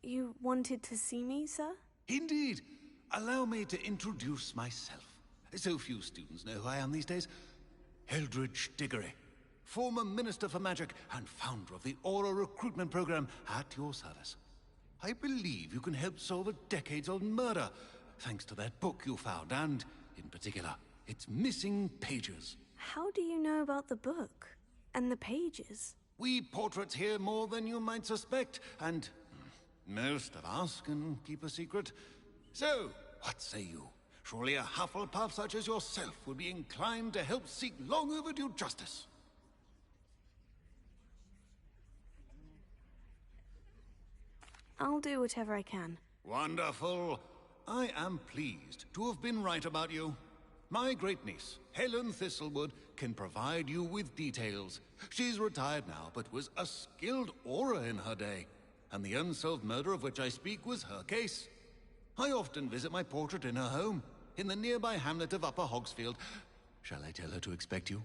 You wanted to see me, sir? Indeed. Allow me to introduce myself. So few students know who I am these days. Eldridge Diggory, former Minister for Magic and founder of the Aura recruitment program at your service. I believe you can help solve a decades-old murder, thanks to that book you found, and, in particular, its missing pages. How do you know about the book? And the pages? We portraits hear more than you might suspect, and most of us can keep a secret. So, what say you? Surely a Hufflepuff such as yourself would be inclined to help seek long overdue justice. I'll do whatever I can. Wonderful. I am pleased to have been right about you. My great-niece, Helen Thistlewood, can provide you with details. She's retired now, but was a skilled aura in her day. And the unsolved murder of which I speak was her case. I often visit my portrait in her home, in the nearby hamlet of Upper Hogsfield. Shall I tell her to expect you?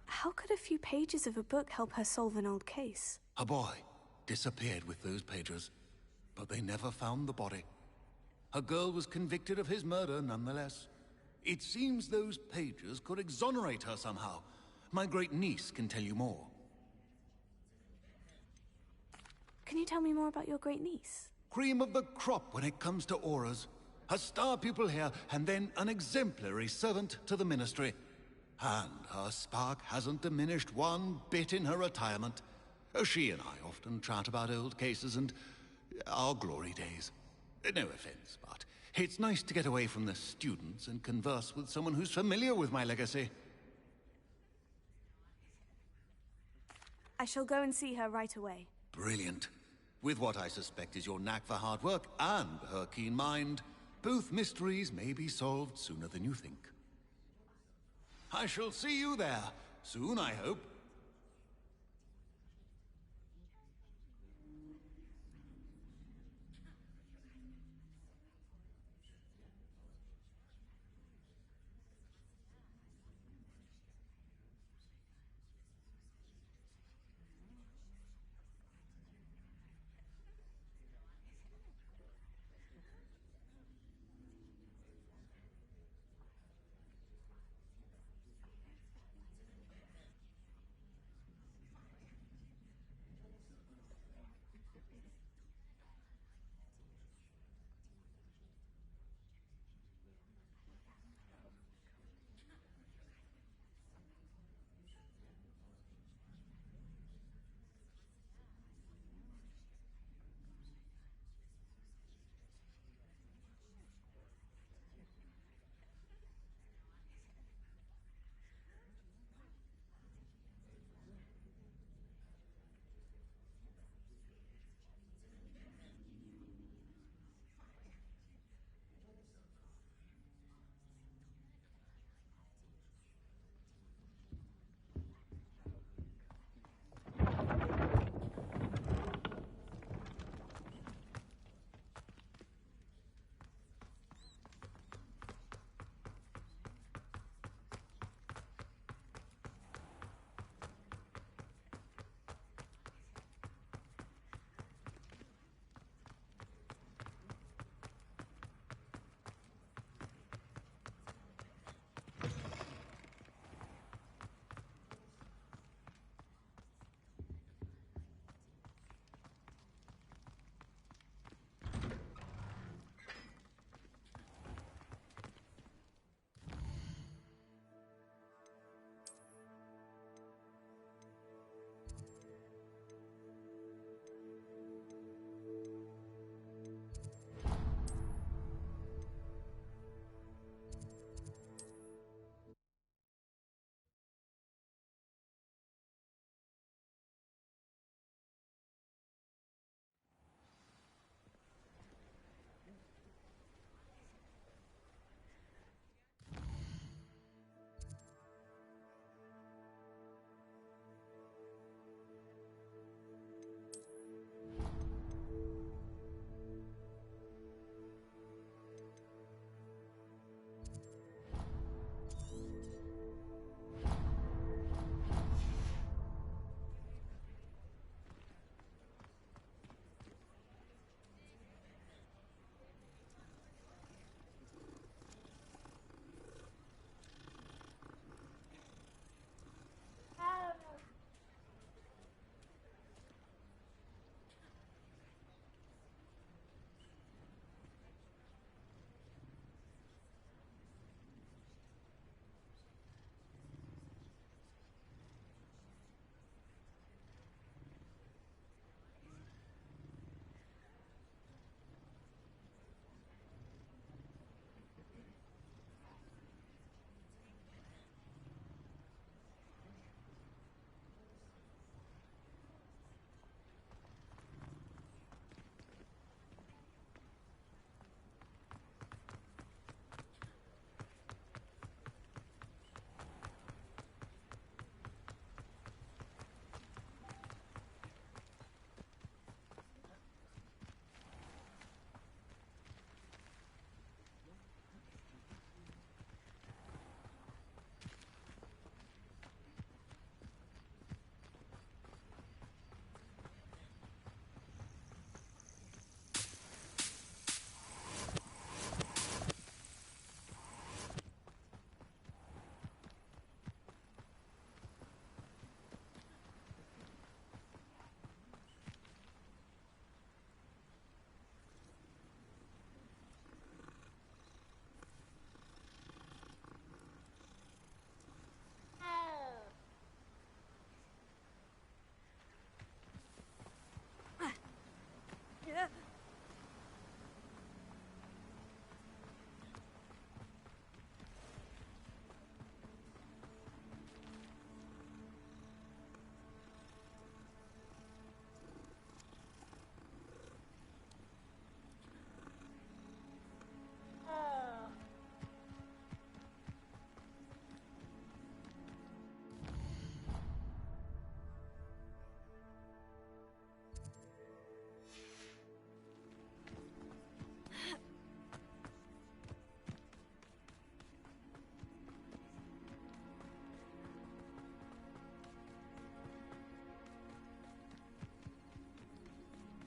How could a few pages of a book help her solve an old case? A boy disappeared with those pages, but they never found the body. A girl was convicted of his murder nonetheless. It seems those pages could exonerate her somehow. My great-niece can tell you more. Can you tell me more about your great-niece? Cream of the crop when it comes to auras. A star pupil here, and then an exemplary servant to the ministry. And her spark hasn't diminished one bit in her retirement. She and I often chat about old cases and our glory days. No offense, but it's nice to get away from the students and converse with someone who's familiar with my legacy. I shall go and see her right away. Brilliant. With what I suspect is your knack for hard work and her keen mind, both mysteries may be solved sooner than you think. I shall see you there, soon I hope.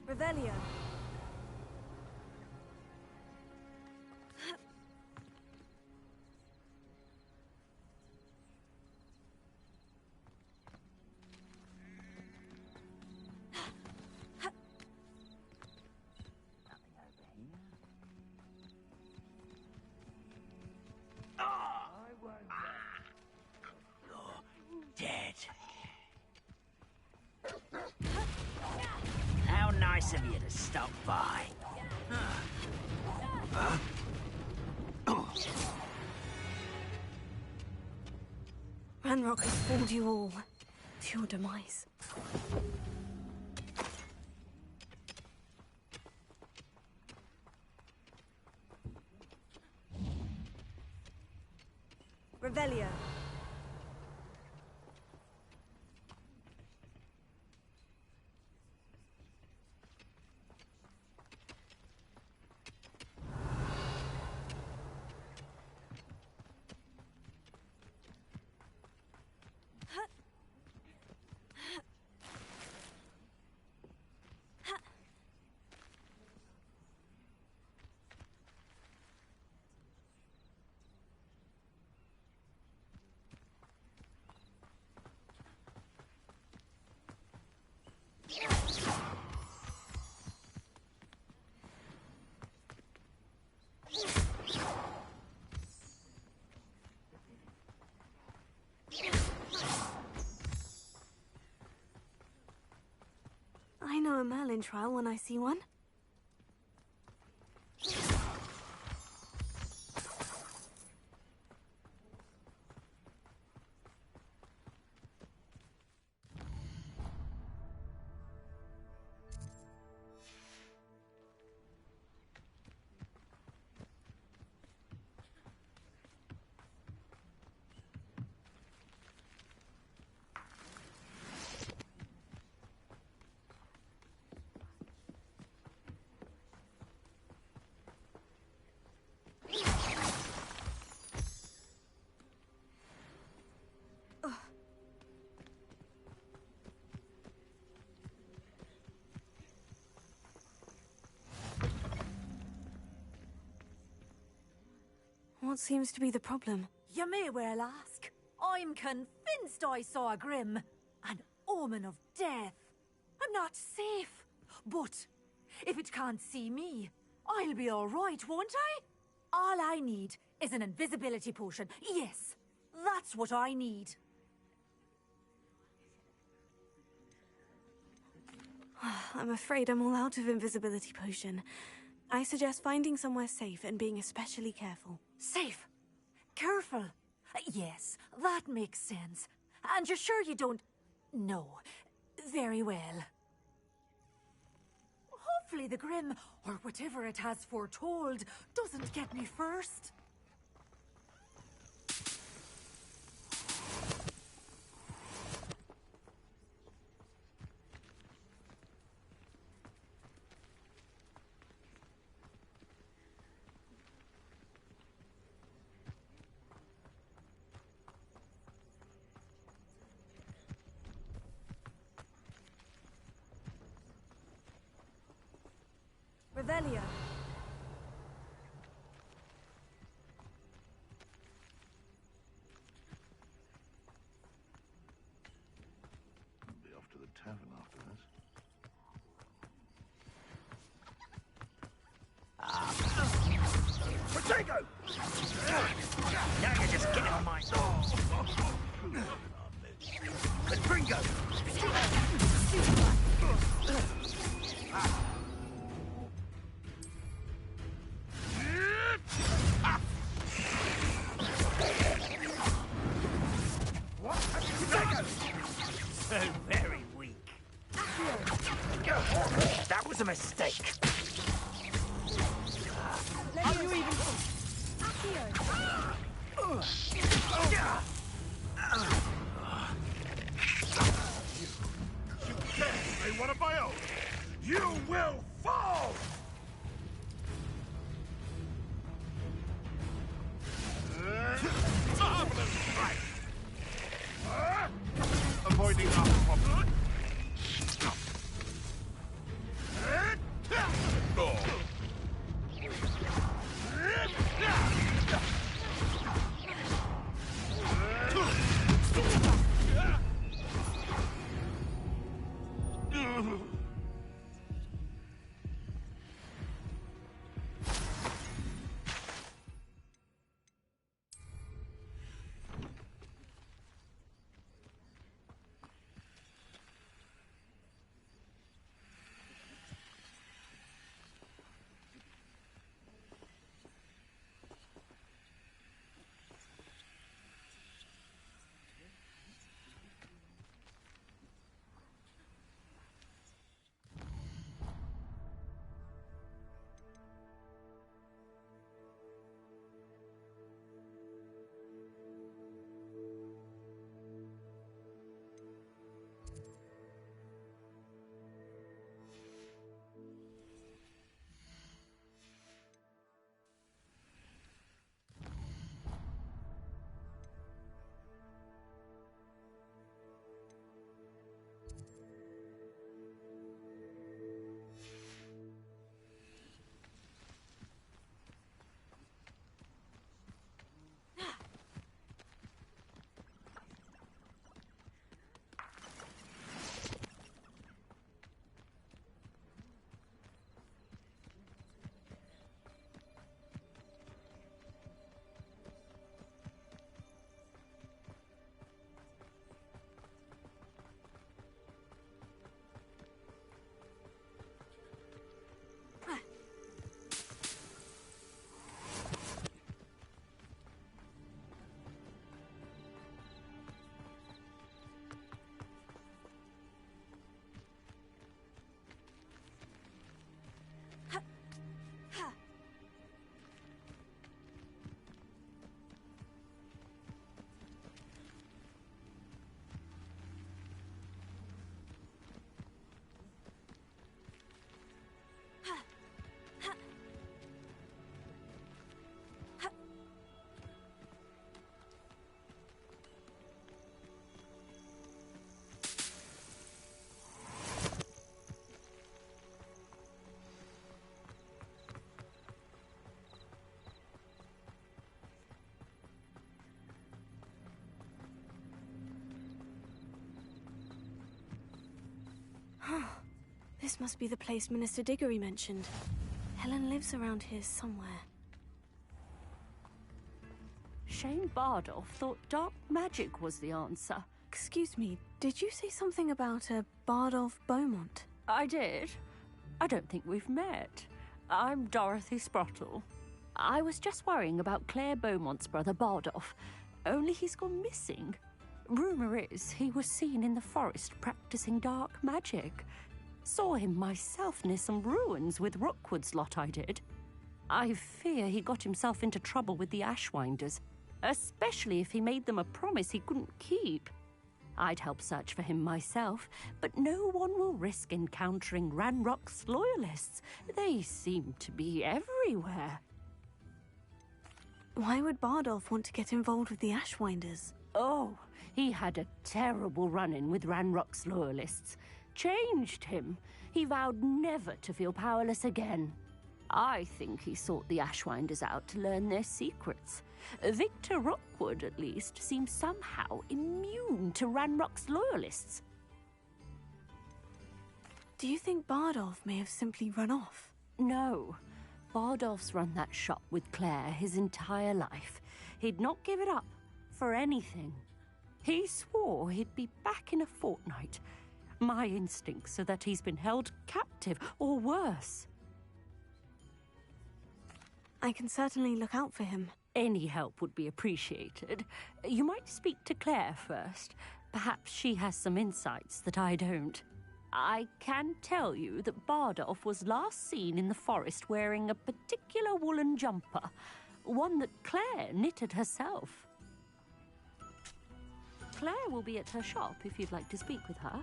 Revelio. Dead. How nice of you to stop by. Ranrock has fooled you all to your demise. Revelio. I know a Merlin trial when I see one. What seems to be the problem? You may well ask. I'm convinced I saw a Grim, an omen of death. I'm not safe. But if it can't see me, I'll be all right, won't I? All I need is an invisibility potion. Yes, that's what I need. I'm afraid I'm all out of invisibility potion. I suggest finding somewhere safe and being especially careful. Safe. Careful. Yes, that makes sense. And you're sure you don't... No. Very well. Hopefully the Grim, or whatever it has foretold, doesn't get me first. Revelio. I'll be off to the tavern after this. Potato! Now you're just getting on my nerves. Bingo! So very weak. That was a mistake. Are you even... You can't say one of my own! You will fall! Marvelous strike! Avoiding our problem. This must be the place Minister Diggory mentioned. Helen lives around here somewhere. Shane Bardolph thought dark magic was the answer. Excuse me, did you say something about a Bardolph Beaumont? I did. I don't think we've met. I'm Dorothy Sprottle. I was just worrying about Claire Beaumont's brother Bardolph, only he's gone missing. Rumour is he was seen in the forest practicing dark magic. Saw him myself near some ruins with Rookwood's lot I did. I fear he got himself into trouble with the Ashwinders, especially if he made them a promise he couldn't keep. I'd help search for him myself, but no one will risk encountering Ranrock's loyalists. They seem to be everywhere. Why would Bardolph want to get involved with the Ashwinders? Oh, he had a terrible run-in with Ranrock's loyalists. Changed him. He vowed never to feel powerless again. I think he sought the Ashwinders out to learn their secrets. Victor Rookwood, at least, seems somehow immune to Ranrock's loyalists. Do you think Bardolph may have simply run off? No. Bardolph's run that shop with Claire his entire life. He'd not give it up for anything. He swore he'd be back in a fortnight. My instincts are that he's been held captive, or worse. I can certainly look out for him. Any help would be appreciated. You might speak to Claire first. Perhaps she has some insights that I don't. I can tell you that Bardolph was last seen in the forest wearing a particular woolen jumper, one that Claire knitted herself. Claire will be at her shop if you'd like to speak with her.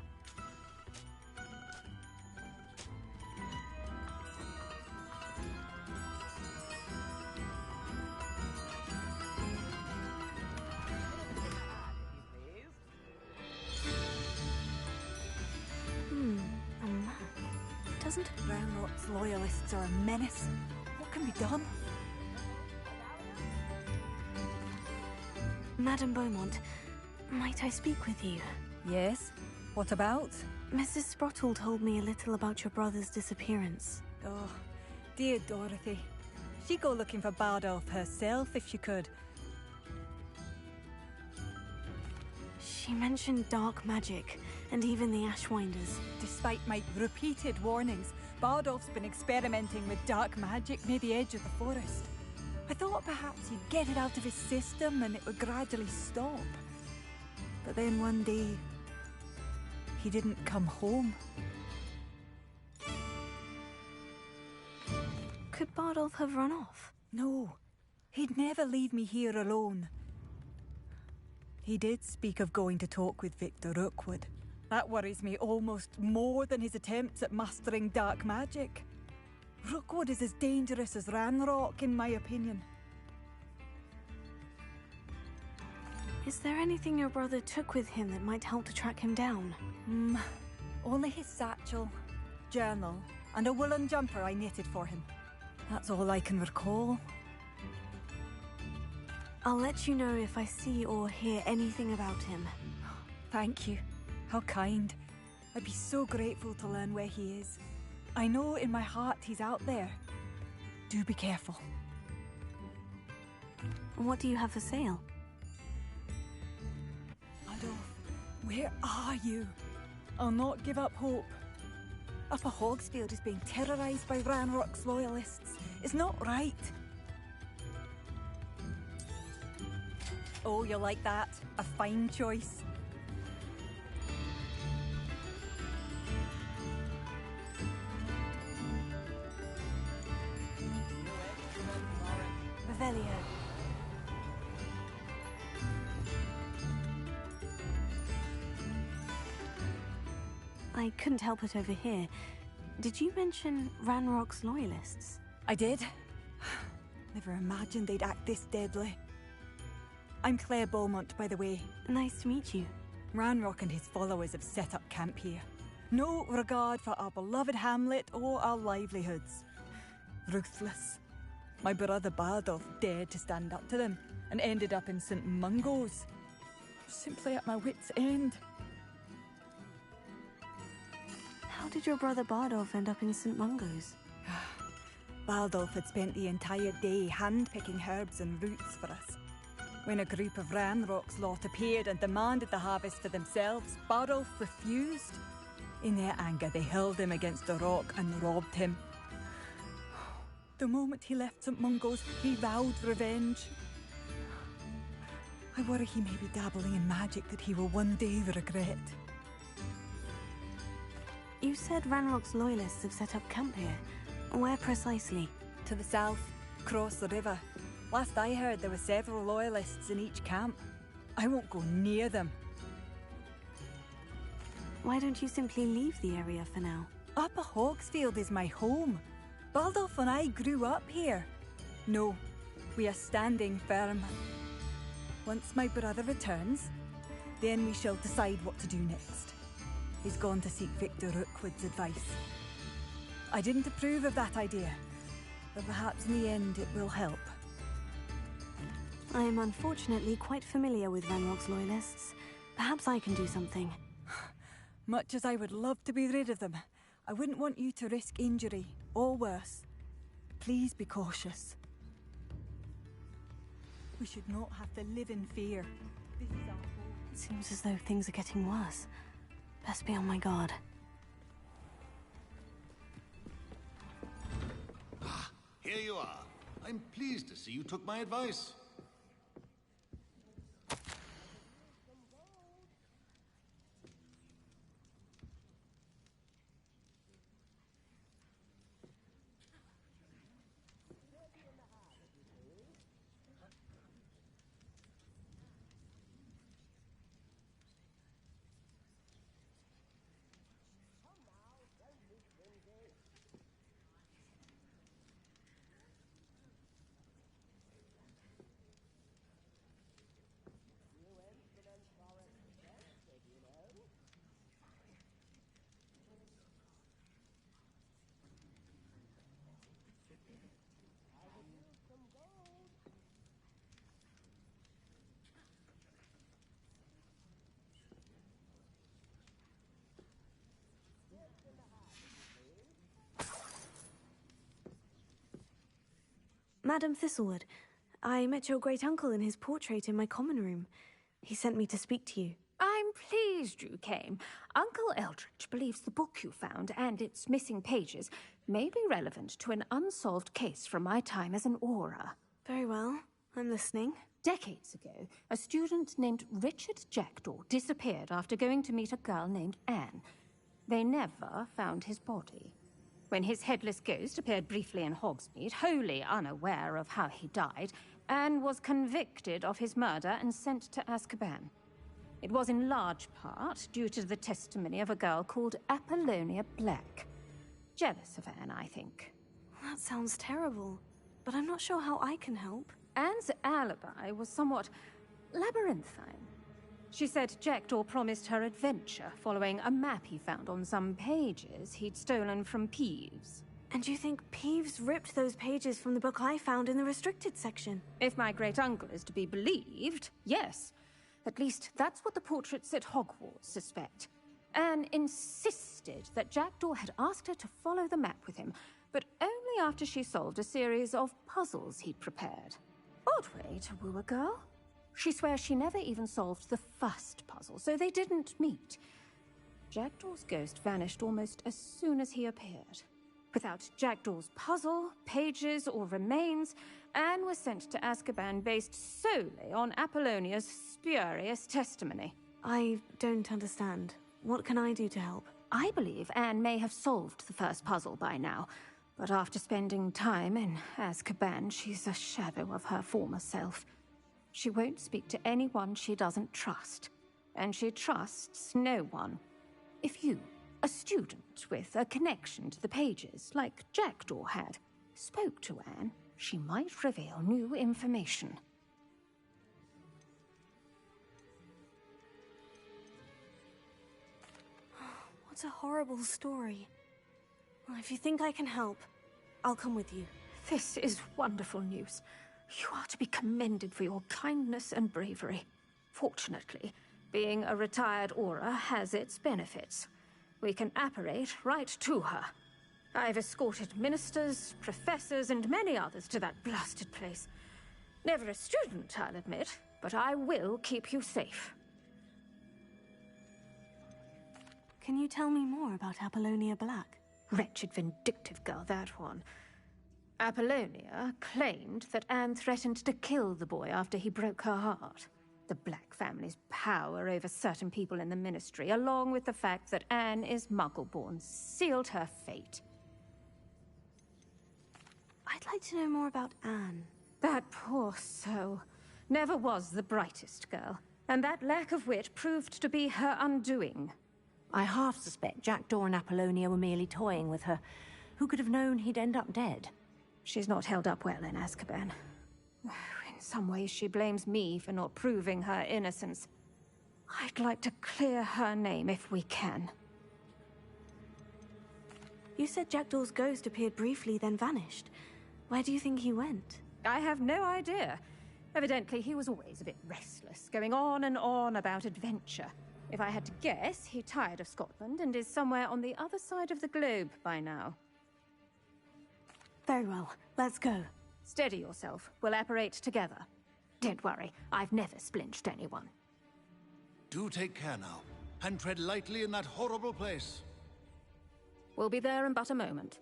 Doesn't Ranrock's loyalists are a menace? What can be done? Madame Beaumont, might I speak with you? Yes? What about? Mrs. Sprottle told me a little about your brother's disappearance. Oh, dear Dorothy. She'd go looking for Bardolph herself if she could. She mentioned dark magic, and even the Ashwinders. Despite my repeated warnings, Bardolph's been experimenting with dark magic near the edge of the forest. I thought perhaps he'd get it out of his system and it would gradually stop. But then one day, he didn't come home. Could Bardolph have run off? No, he'd never leave me here alone. He did speak of going to talk with Victor Rookwood. That worries me almost more than his attempts at mastering dark magic. Rookwood is as dangerous as Ranrock, in my opinion. Is there anything your brother took with him that might help to track him down? Only his satchel, journal, and a woolen jumper I knitted for him. That's all I can recall. I'll let you know if I see or hear anything about him. Thank you. How kind. I'd be so grateful to learn where he is. I know in my heart he's out there. Do be careful. What do you have for sale? Adolf, where are you? I'll not give up hope. Upper Hogsfield is being terrorized by Ranrock's loyalists. It's not right. Oh, you'll like that. A fine choice. Revelio. I couldn't help but overhear. Did you mention Ranrock's loyalists? I did. Never imagined they'd act this deadly. I'm Claire Beaumont, by the way. Nice to meet you. Ranrock and his followers have set up camp here. No regard for our beloved hamlet or our livelihoods. Ruthless. My brother Bardolph dared to stand up to them and ended up in St. Mungo's. Simply at my wit's end. How did your brother Bardolph end up in St. Mungo's? Bardolph had spent the entire day hand-picking herbs and roots for us. When a group of Ranrock's lot appeared and demanded the harvest for themselves, Bardolph refused. In their anger, they hurled him against a rock and robbed him. The moment he left St. Mungo's, he vowed revenge. I worry he may be dabbling in magic that he will one day regret. You said Ranrock's loyalists have set up camp here. Where precisely? To the south, across the river. Last I heard, there were several loyalists in each camp. I won't go near them. Why don't you simply leave the area for now? Upper Hogsfield is my home. Bardolph and I grew up here. No, we are standing firm. Once my brother returns, then we shall decide what to do next. He's gone to seek Victor Rookwood's advice. I didn't approve of that idea, but perhaps in the end it will help. I am unfortunately quite familiar with Ranrock's loyalists. Perhaps I can do something. Much as I would love to be rid of them, I wouldn't want you to risk injury, or worse. Please be cautious. We should not have to live in fear. This is our home. It seems as though things are getting worse. Best be on my guard. Ah, here you are. I'm pleased to see you took my advice. Madam Thistlewood, I met your great-uncle in his portrait in my common room. He sent me to speak to you. I'm pleased you came. Uncle Eldridge believes the book you found and its missing pages may be relevant to an unsolved case from my time as an Auror. Very well. I'm listening. Decades ago, a student named Richard Jackdaw disappeared after going to meet a girl named Anne. They never found his body. When his headless ghost appeared briefly in Hogsmeade, wholly unaware of how he died, Anne was convicted of his murder and sent to Azkaban. It was in large part due to the testimony of a girl called Apollonia Black. Jealous of Anne, I think. That sounds terrible, but I'm not sure how I can help. Anne's alibi was somewhat labyrinthine. She said Jackdaw promised her adventure following a map he found on some pages he'd stolen from p.o.v's. And you think Peeves ripped those pages from the book I found in the restricted section? If my great-uncle is to be believed, yes. At least that's what the portraits at Hogwarts suspect. Anne insisted that Jackdaw had asked her to follow the map with him, but only after she solved a series of puzzles he'd prepared. Odd way to woo a girl. She swears she never even solved the first puzzle, so they didn't meet. Jackdaw's ghost vanished almost as soon as he appeared. Without Jackdaw's puzzle, pages, or remains, Anne was sent to Azkaban based solely on Apollonia's spurious testimony. I don't understand. What can I do to help? I believe Anne may have solved the first puzzle by now, but after spending time in Azkaban, she's a shadow of her former self. She won't speak to anyone she doesn't trust, and she trusts no one. If you, a student with a connection to the pages, like Jackdaw had, spoke to Anne, she might reveal new information. What a horrible story. Well, if you think I can help, I'll come with you. This is wonderful news. You are to be commended for your kindness and bravery. Fortunately, being a retired Auror has its benefits. We can apparate right to her. I've escorted ministers, professors, and many others to that blasted place. Never a student, I'll admit, but I will keep you safe. Can you tell me more about Apollonia Black? Wretched, vindictive girl, that one. Apollonia claimed that Anne threatened to kill the boy after he broke her heart. The Black family's power over certain people in the Ministry, along with the fact that Anne is Muggle-born, sealed her fate. I'd like to know more about Anne. That poor soul never was the brightest girl, and that lack of wit proved to be her undoing. I half suspect Jackdaw and Apollonia were merely toying with her. Who could have known he'd end up dead? She's not held up well in Azkaban. In some ways, she blames me for not proving her innocence. I'd like to clear her name if we can. You said Jackdaw's ghost appeared briefly, then vanished. Where do you think he went? I have no idea. Evidently, he was always a bit restless, going on and on about adventure. If I had to guess, he tired of Scotland and is somewhere on the other side of the globe by now. Very well. Let's go. Steady yourself. We'll apparate together. Don't worry, I've never splinched anyone. Do take care now, and tread lightly in that horrible place. We'll be there in but a moment.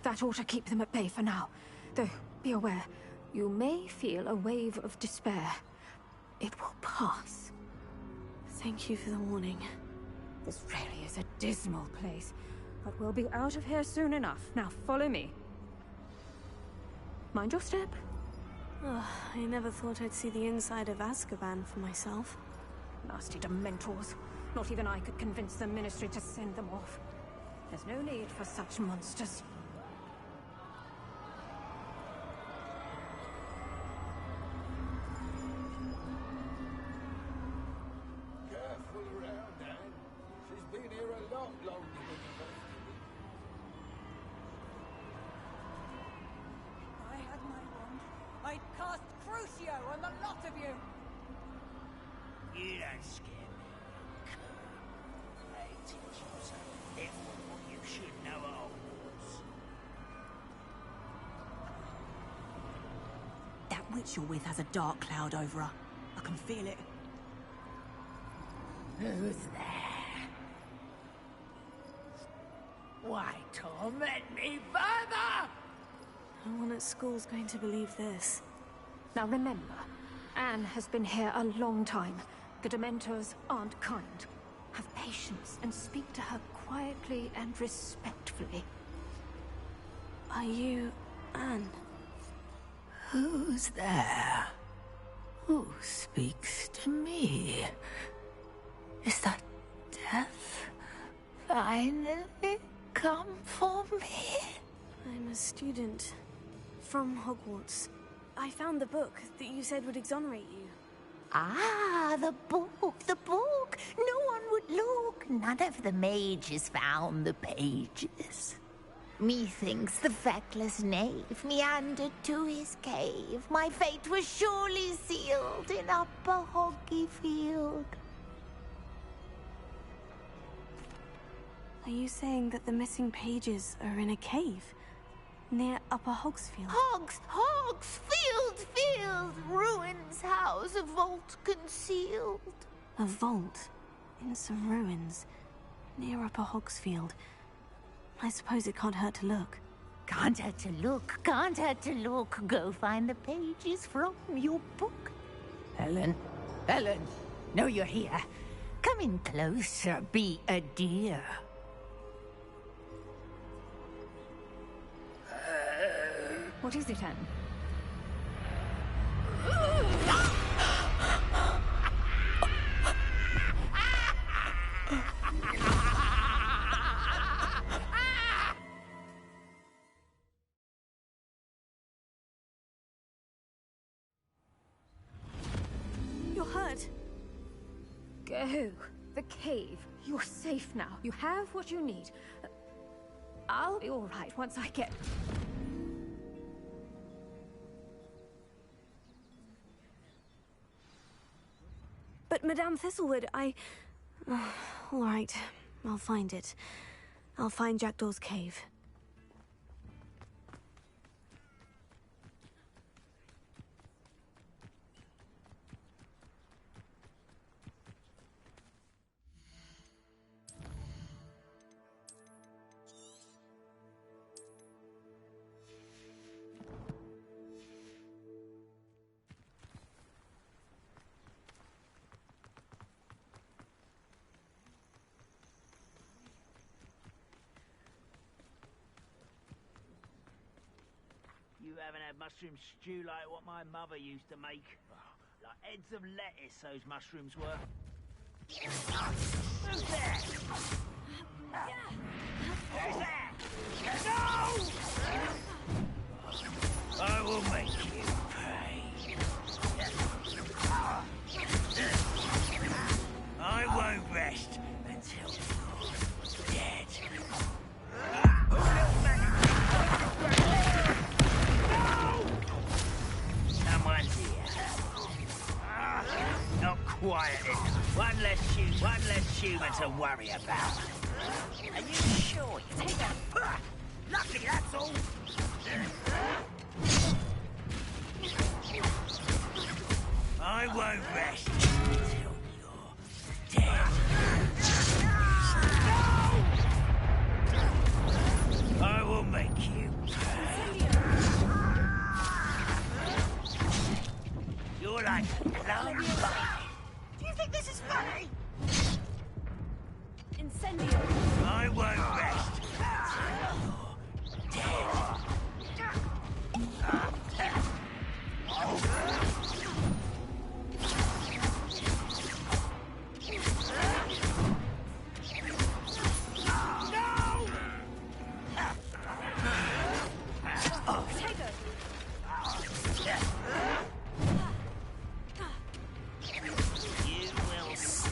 That ought to keep them at bay for now. Though, be aware, you may feel a wave of despair. It will pass. Thank you for the warning. This really is a dismal place, but we'll be out of here soon enough. Now, follow me. Mind your step. Ugh, I never thought I'd see the inside of Azkaban for myself. Nasty Dementors. Not even I could convince the Ministry to send them off. There's no need for such monsters. Careful around, Anne. She's been here a lot longer than the rest If I had my wand, I'd cast Crucio on the lot of you! You don't scare me. They teach you something different what you should know at Hogwarts. That witch you're with has a dark cloud over her. I can feel it. Who's there? Why torment me further? No one at school's going to believe this. Now remember, Anne has been here a long time. The Dementors aren't kind. Have patience and speak to her quietly and respectfully. Are you Anne? Who's there? Who speaks to me? Is that death finally come for me? I'm a student from Hogwarts. I found the book that you said would exonerate you. Ah, the book, the book. No one would look. None of the mages found the pages. Methinks the feckless knave meandered to his cave. My fate was surely sealed in Upper Hoggyfield. Are you saying that the missing pages are in a cave? Near Upper Hogsfield? Field, ruins house, a vault concealed. A vault? In some ruins? Near Upper Hogsfield? I suppose it can't hurt to look. Can't hurt to look, can't hurt to look. Go find the pages from your book. Helen, know you're here. Come in closer, be a dear. What is it, Anne? You're hurt. Go. The cave. You're safe now. You have what you need. I'll be all right once I get... But Madame Thistlewood, all right, I'll find it. I'll find Jackdaw's cave. You haven't had mushroom stew like what my mother used to make. Like heads of lettuce, those mushrooms were. Who's there? Who's there? No! I will make you pay. I won't rest until you're dead. Someone's here. Not quiet. One less human to worry about. Are you sure you take that? Lucky, that's all. I won't rest until you're dead. I will make you pay. You're like a Do you think this is funny? Incendio! I won't rest until you're dead. You will s-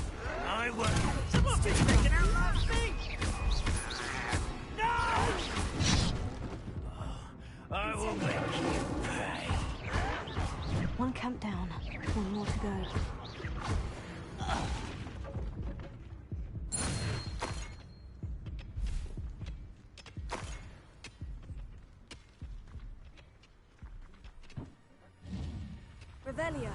I will... Someone's been taken out last thing! No! I will make you pay. One camp down. One more to go. Revelio.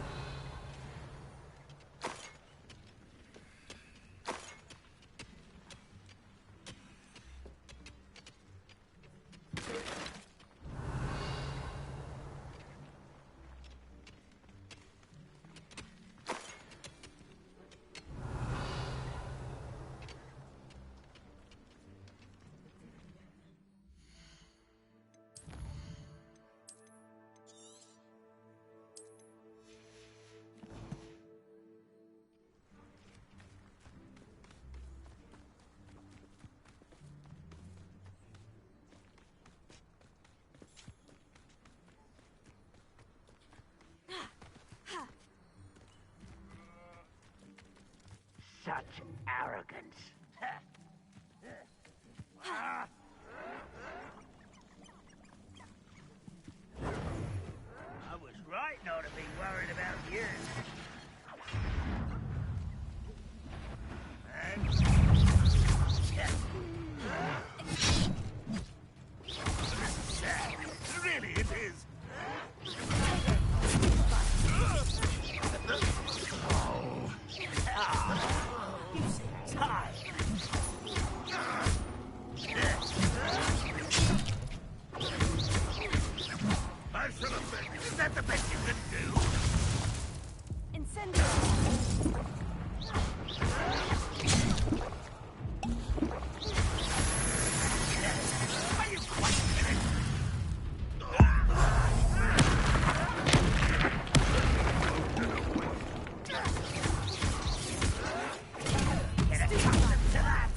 Such arrogance. I was right not to be worried about you. And... Sad. Really, it is. Is that the best you can do? Incendio. Are you quite finished? Get accustomed to that.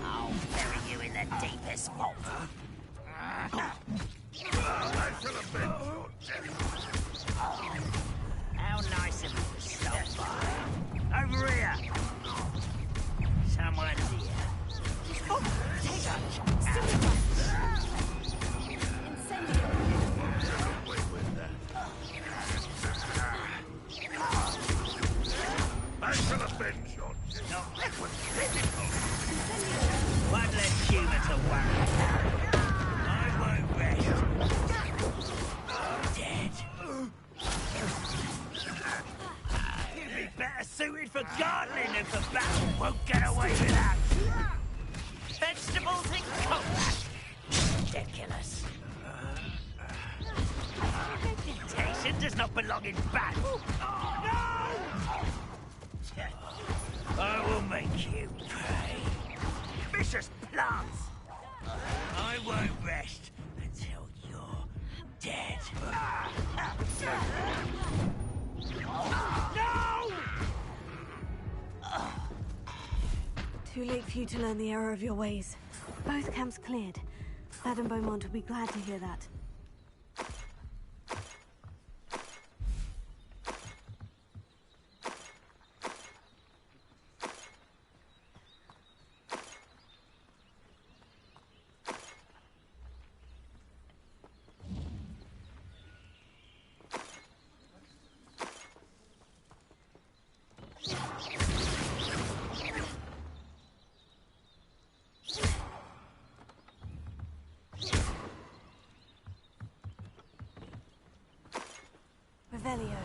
I'll bury you in the deepest vault. I should have been more gentle. How nice of you to stop by. Over here. Someone's here. Oh, take that. I should have been shot. No, that was physical. One less human to worry about. I won't rest. Dead. You'd be better suited for gardening than for battle. Won't get away with that. Vegetables in combat. Ridiculous. Reputation does not belong in battle. No! I will make you pay. Vicious plants. I won't rest until you're dead. No! Too late for you to learn the error of your ways. Both camps cleared. Madame Beaumont will be glad to hear that. Revelio.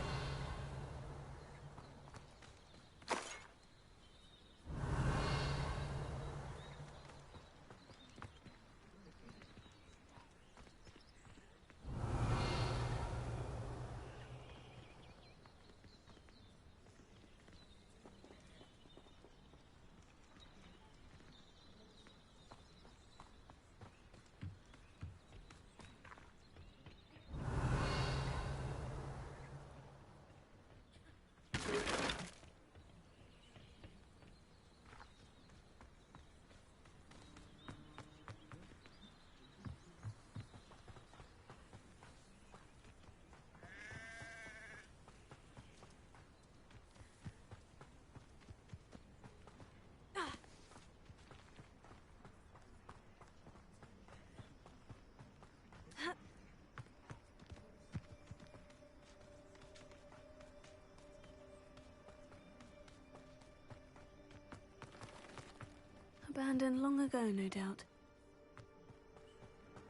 Abandoned long ago, no doubt.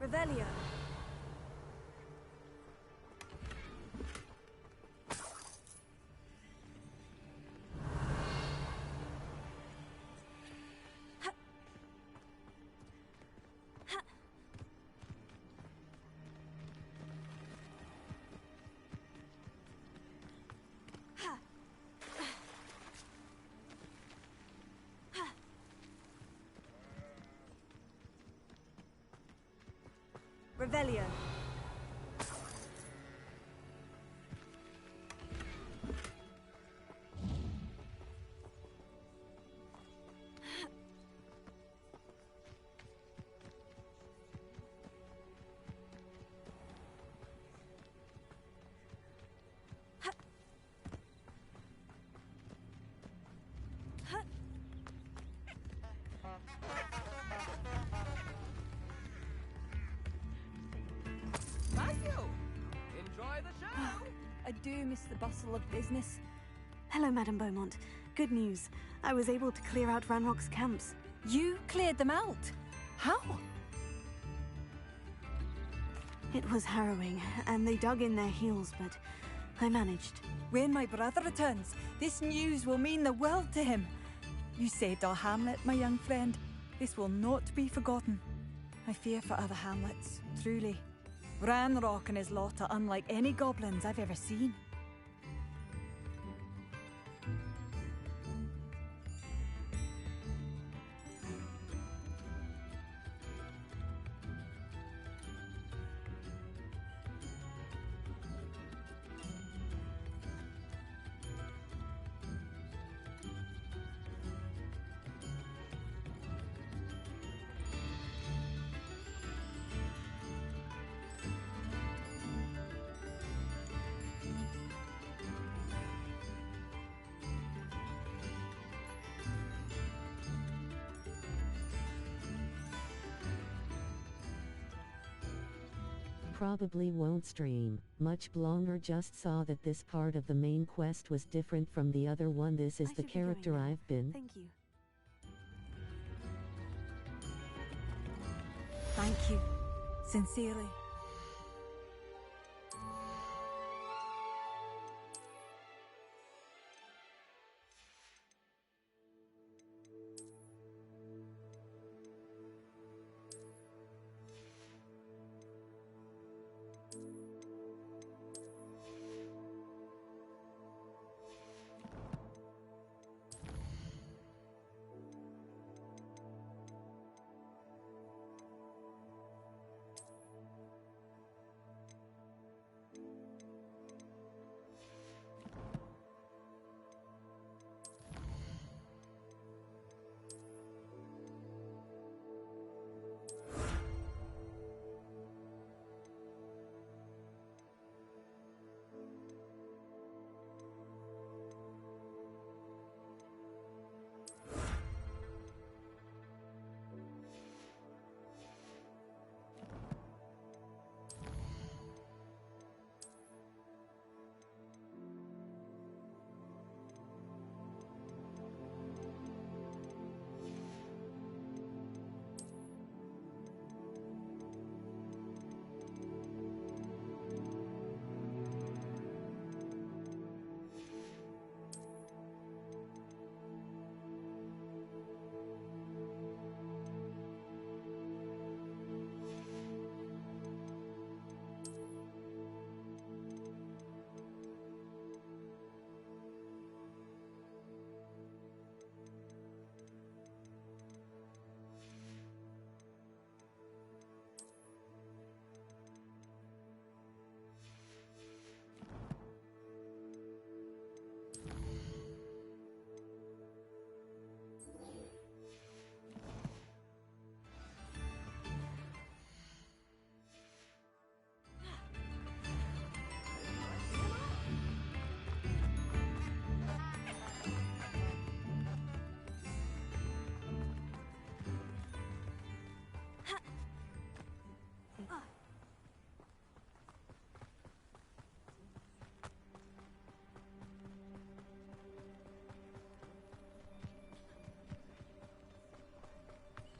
Revelio. Revelio. I do miss the bustle of business. Hello, Madame Beaumont. Good news. I was able to clear out Ranrock's camps. You cleared them out? How? It was harrowing, and they dug in their heels, but I managed. When my brother returns, this news will mean the world to him. You saved our hamlet, my young friend. This will not be forgotten. I fear for other hamlets, truly. Ranrock and his lot are unlike any goblins I've ever seen. Probably won't stream much longer. Just saw that this part of the main quest was different from the other one. This is the character I've been. Thank you. Thank you. Sincerely.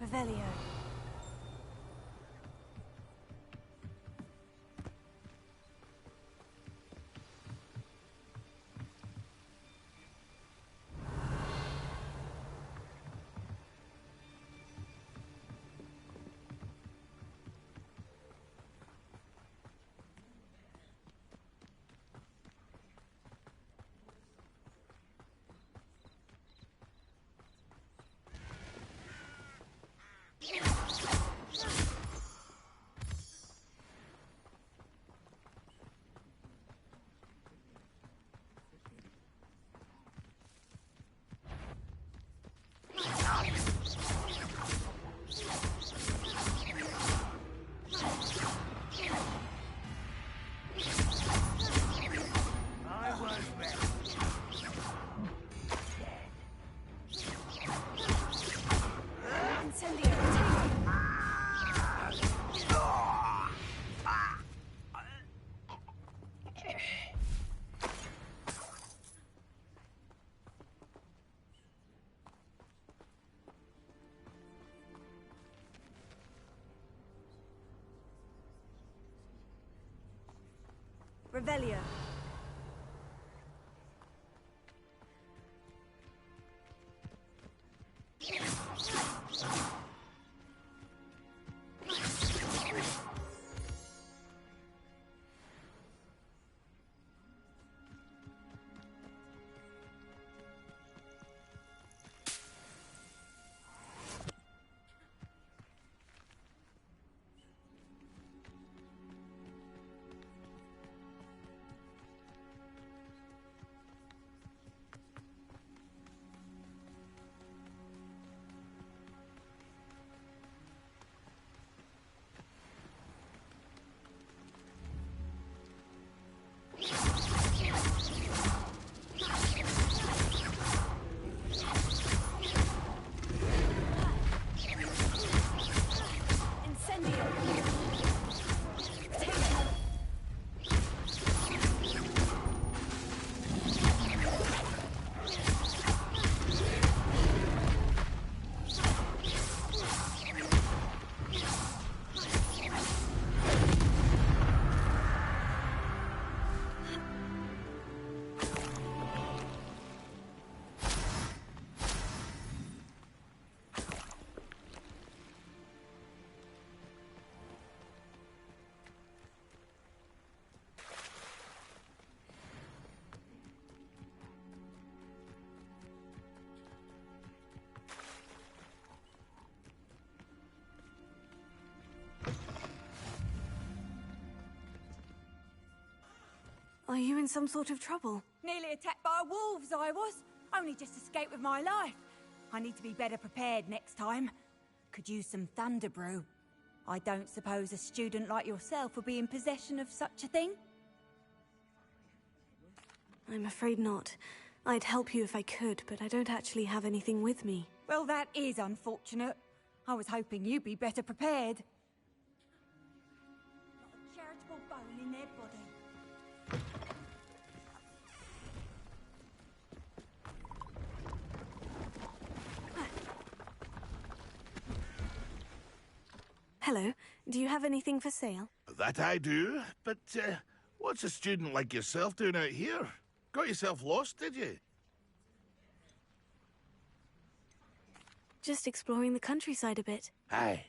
Revelio. Revelio. Are you in some sort of trouble? Nearly attacked by wolves, I was. Only just escaped with my life. I need to be better prepared next time. Could use some thunder brew. I don't suppose a student like yourself would be in possession of such a thing? I'm afraid not. I'd help you if I could, but I don't actually have anything with me. Well, that is unfortunate. I was hoping you'd be better prepared. Not a charitable bone in their body. Hello. Do you have anything for sale? That I do, but what's a student like yourself doing out here? Got yourself lost, did you? Just exploring the countryside a bit. Aye.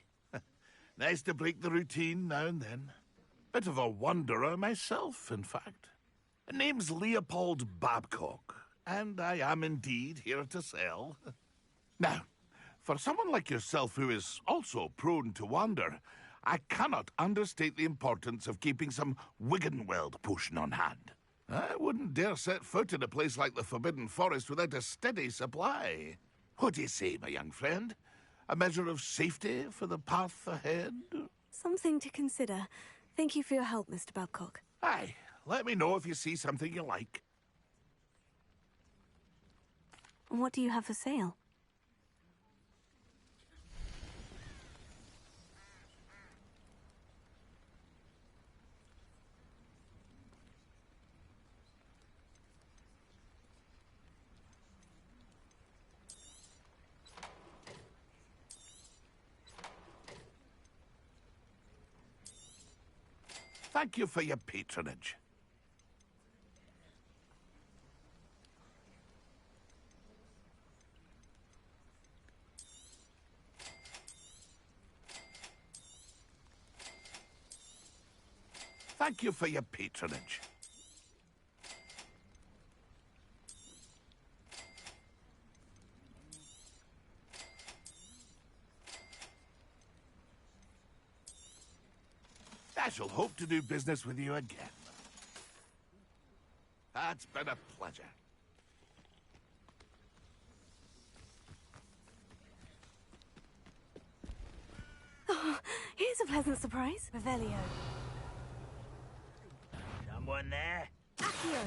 Nice to break the routine now and then. Bit of a wanderer myself, in fact. Name's Leopold Babcock, and I am indeed here to sell. Now, for someone like yourself who is also prone to wander, I cannot understate the importance of keeping some Wiggenweld potion on hand. I wouldn't dare set foot in a place like the Forbidden Forest without a steady supply. What do you say, my young friend? A measure of safety for the path ahead? Something to consider. Thank you for your help, Mr. Babcock. Aye, let me know if you see something you like. And what do you have for sale? Thank you for your patronage. Thank you for your patronage. I shall hope to do business with you again. It's been a pleasure. Oh, here's a pleasant surprise. Revelio. Someone there? Accio.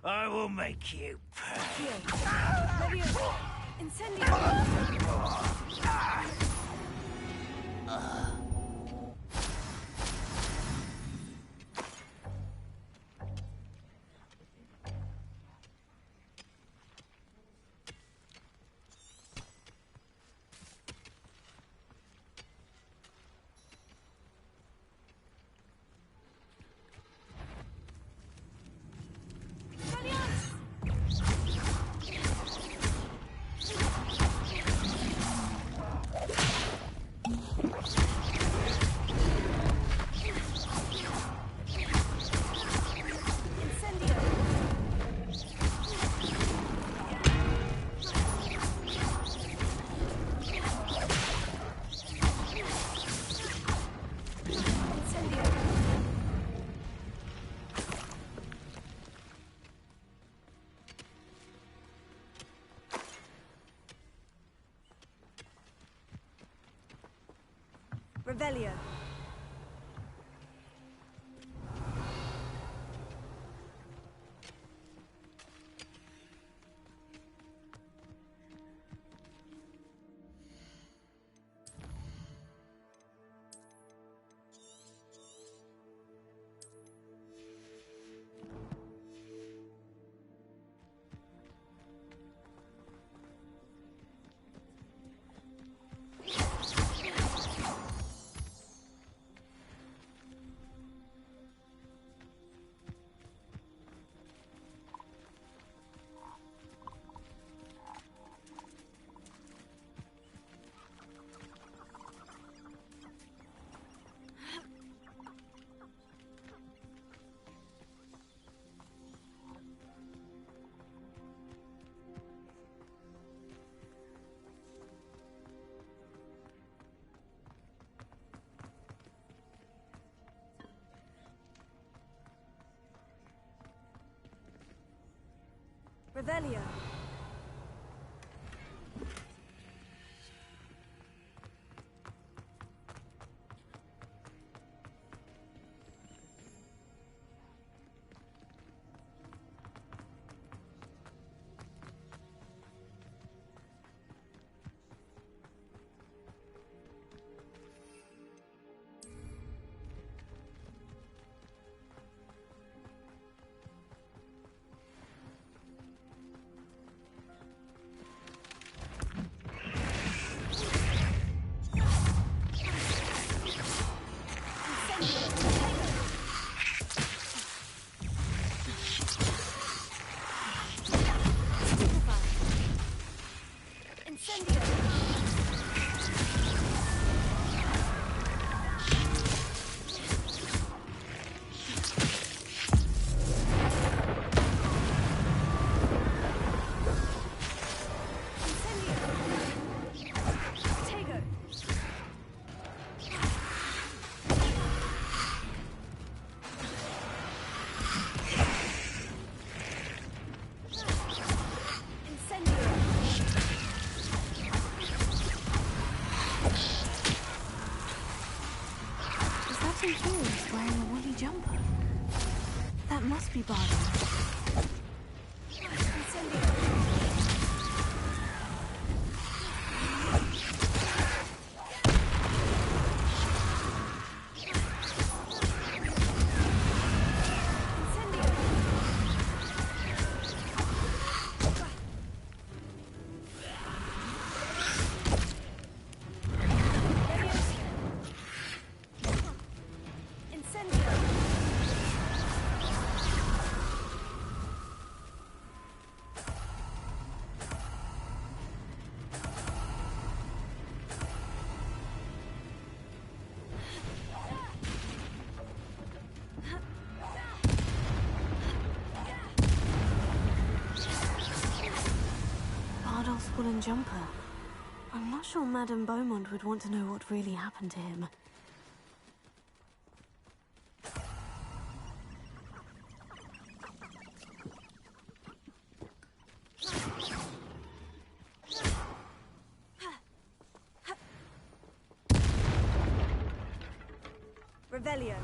I will make you pay. Revelio. Incendio. Revelio. Revelio. That must be Bardo. green jumper. I'm not sure Madame Beaumont would want to know what really happened to him. Revelio.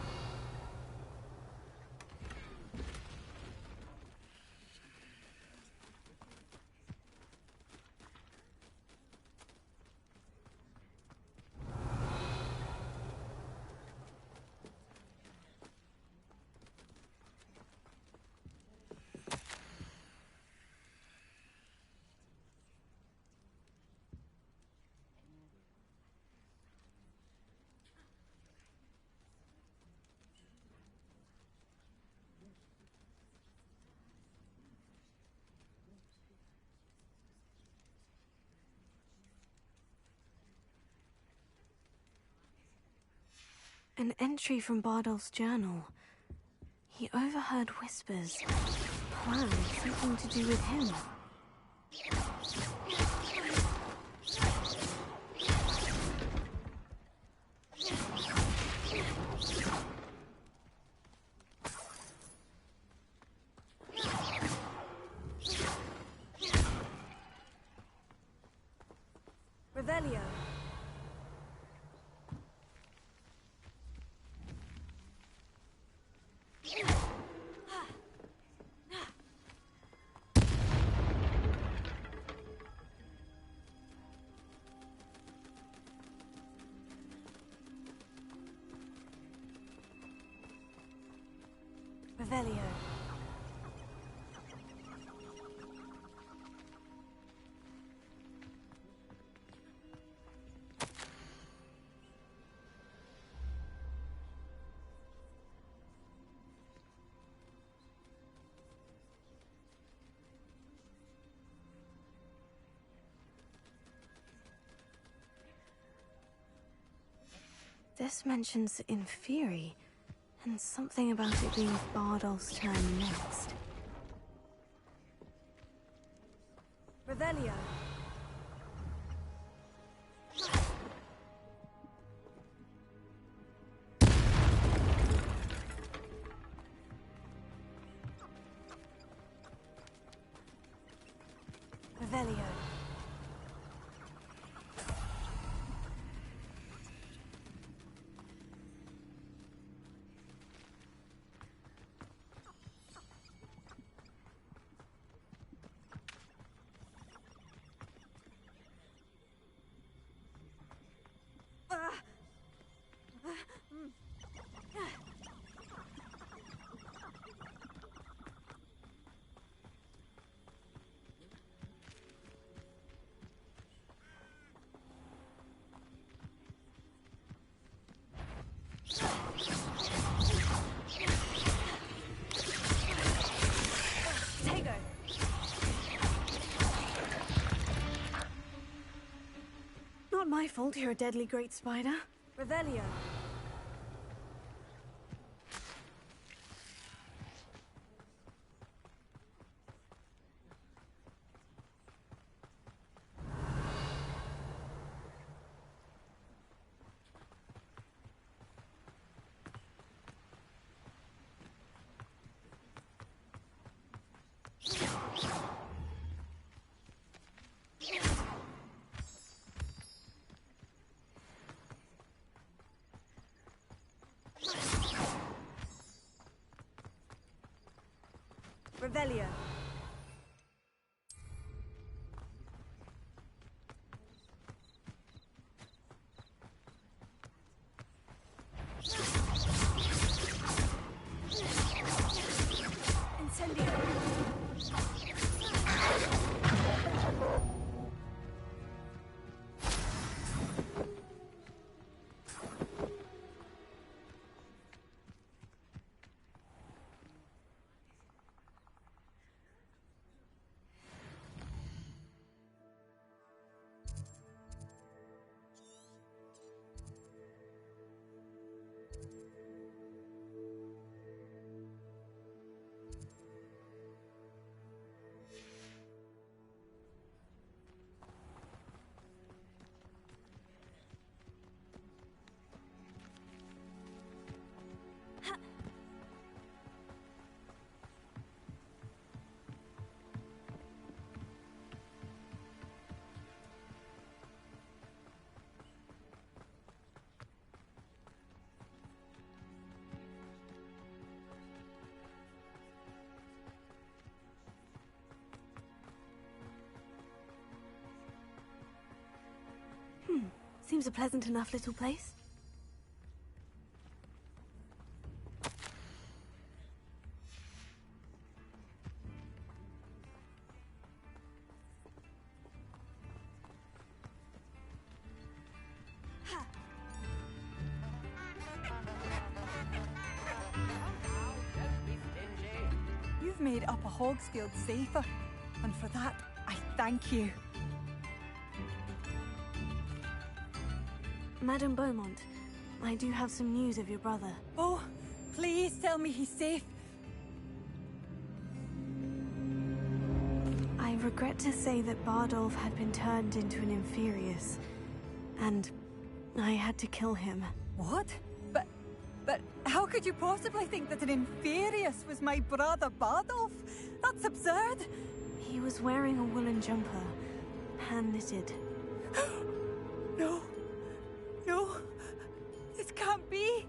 An entry from Bardolph's journal. He overheard whispers. Plan, something to do with him. Revelio. Revelio. This mentions Inferi, and something about it being Bardolph's turn next. Revelio. Revelio. Not my fault you're a deadly great spider. Revelio. Revelio. Incendio. Seems a pleasant enough little place. You've made Upper Hogsfield safer, and for that, I thank you. Madame Beaumont, I do have some news of your brother. Oh, please tell me he's safe. I regret to say that Bardolph had been turned into an Inferius, and I had to kill him. What? But how could you possibly think that an Inferius was my brother Bardolph? That's absurd. He was wearing a woolen jumper, hand-knitted. No. No. This can't be.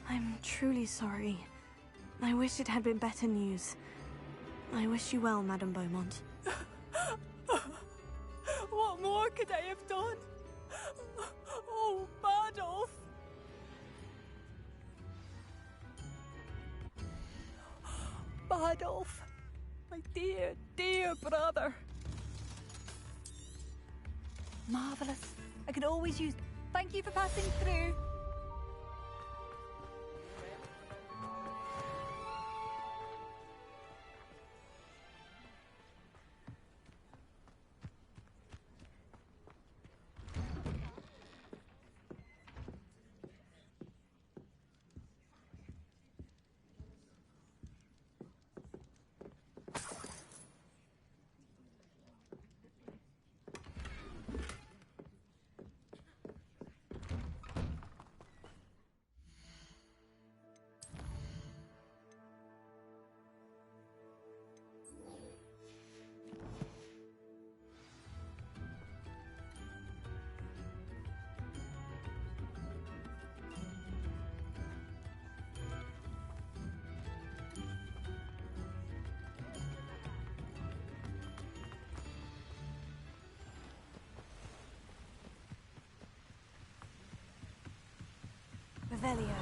I'm truly sorry. I wish it had been better news. I wish you well, Madame Beaumont. What more could I have done? Oh, Bardolph! Bardolph, my dear, dear brother. Marvelous. I could always use... Thank you for passing through. Revelio.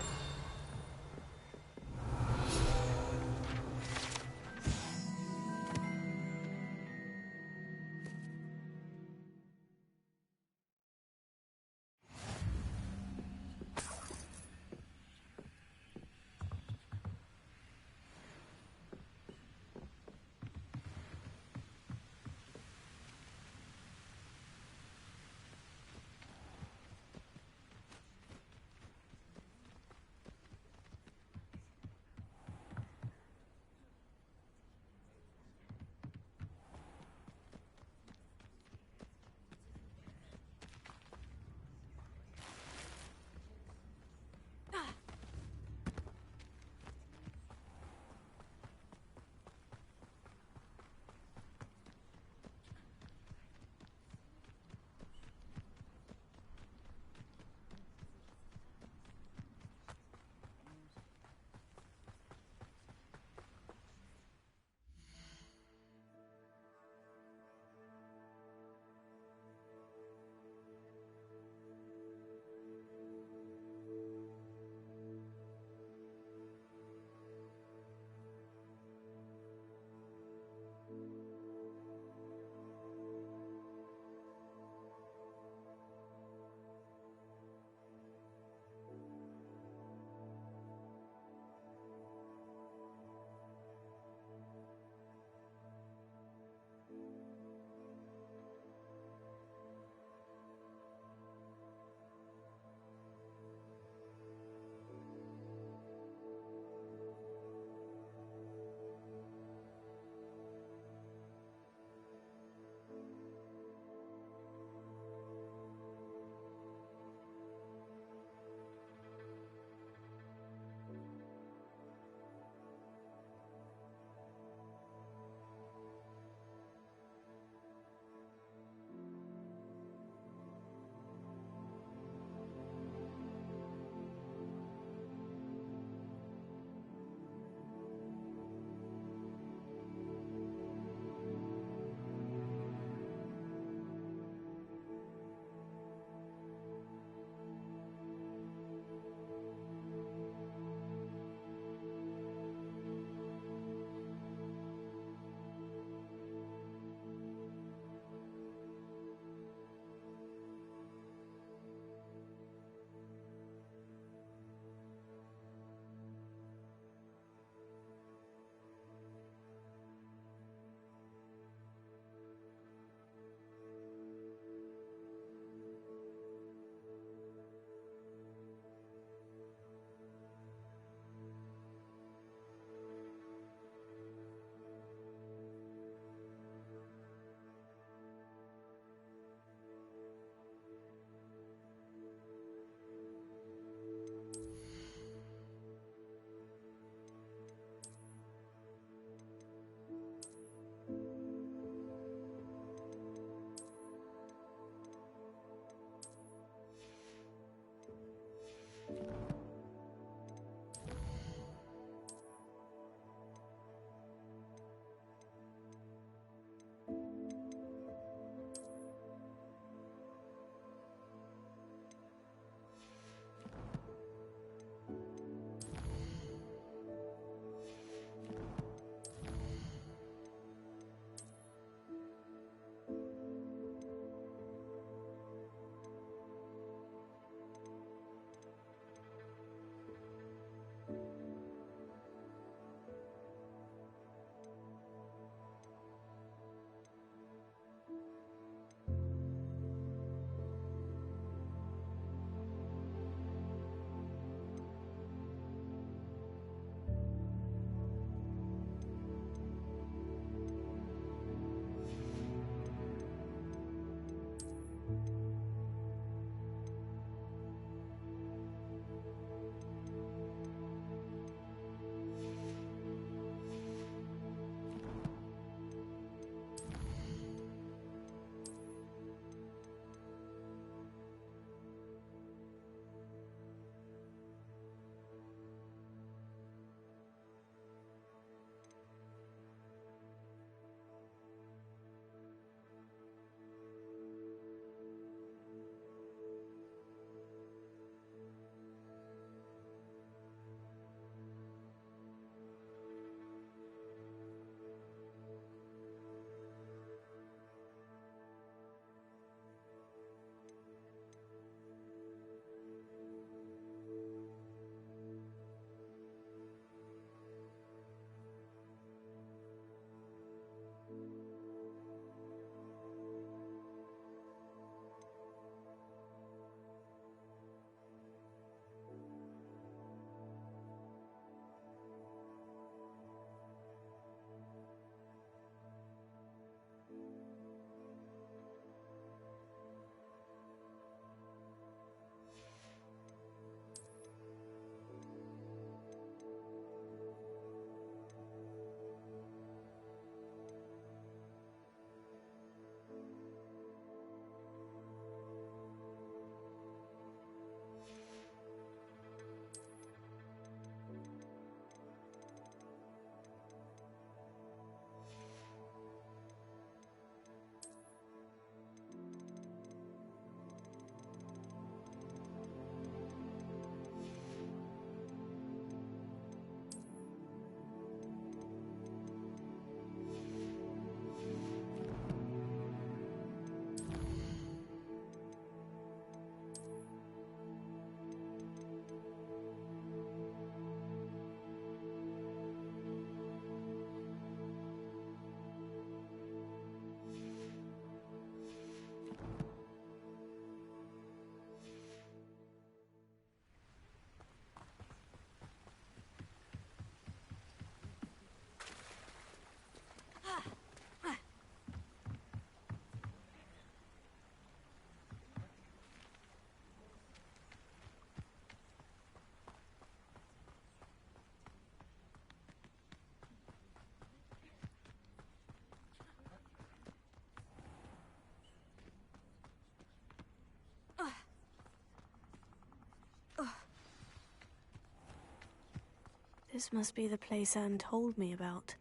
This must be the place Anne told me about.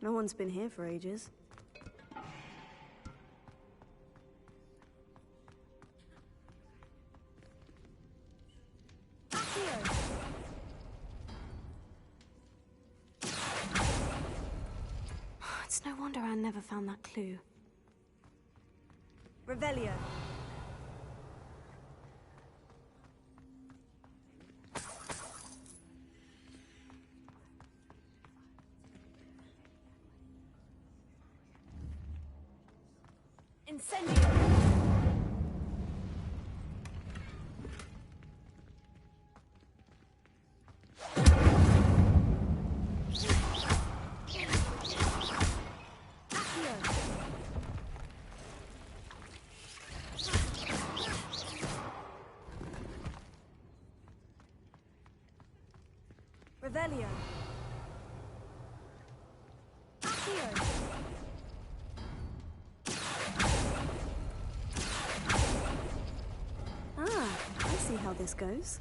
No one's been here for ages. It's no wonder Anne never found that clue. Revelio. Incendio. Revelio. Accio. Ah, I see how this goes.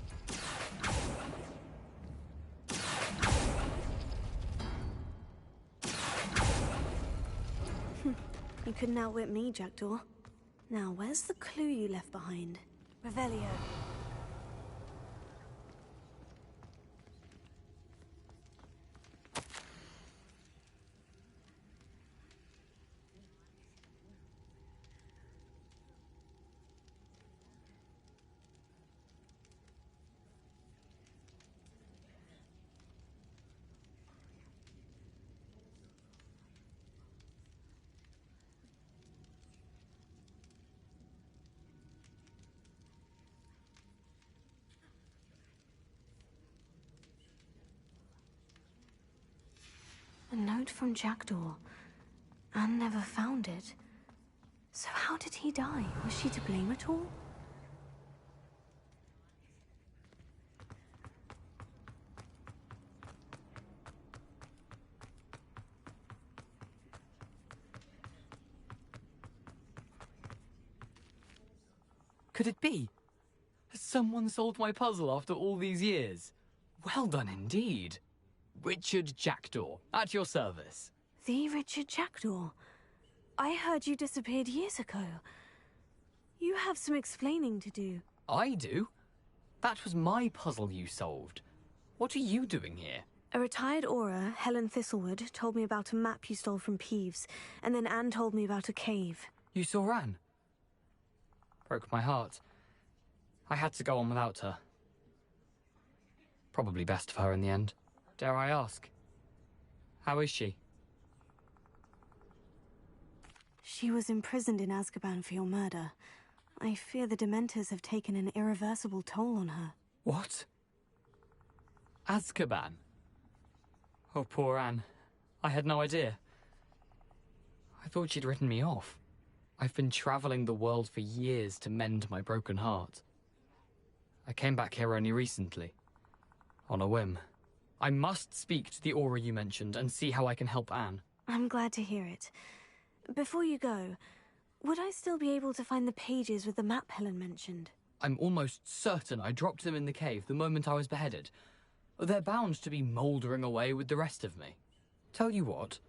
You couldn't outwit me, Jackdaw. Now, where's the clue you left behind? Revelio. A note from Jackdaw. Anne never found it. So how did he die? Was she to blame at all? Could it be? Has someone solved my puzzle after all these years? Well done indeed. Richard Jackdaw, at your service. The Richard Jackdaw? I heard you disappeared years ago. You have some explaining to do. I do? That was my puzzle you solved. What are you doing here? A retired Aura, Helen Thistlewood, told me about a map you stole from p.o.v's, and then Anne told me about a cave. You saw Anne? Broke my heart. I had to go on without her. Probably best for her in the end. Dare I ask? How is she? She was imprisoned in Azkaban for your murder. I fear the Dementors have taken an irreversible toll on her. What? Azkaban? Oh, poor Anne. I had no idea. I thought she'd written me off. I've been traveling the world for years to mend my broken heart. I came back here only recently. On a whim. I must speak to the Aura you mentioned and see how I can help Anne. I'm glad to hear it. Before you go, would I still be able to find the pages with the map Helen mentioned? I'm almost certain I dropped them in the cave the moment I was beheaded. They're bound to be mouldering away with the rest of me. Tell you what,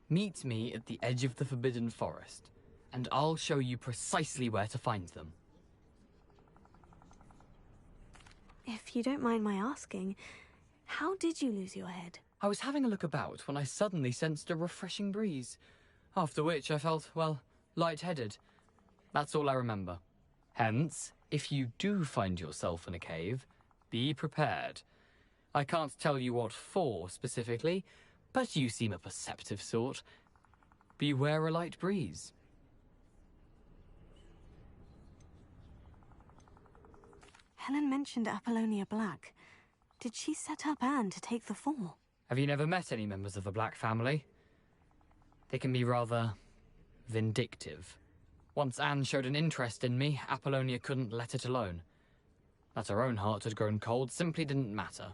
meet me at the edge of the Forbidden Forest, and I'll show you precisely where to find them. If you don't mind my asking, how did you lose your head? I was having a look about when I suddenly sensed a refreshing breeze, after which I felt, well, lightheaded. That's all I remember. Hence, if you do find yourself in a cave, be prepared. I can't tell you what for specifically, but you seem a perceptive sort. Beware a light breeze. Helen mentioned Apollonia Black. Did she set up Anne to take the fall? Have you never met any members of the Black family? They can be rather vindictive. Once Anne showed an interest in me, Apollonia couldn't let it alone. That her own heart had grown cold simply didn't matter.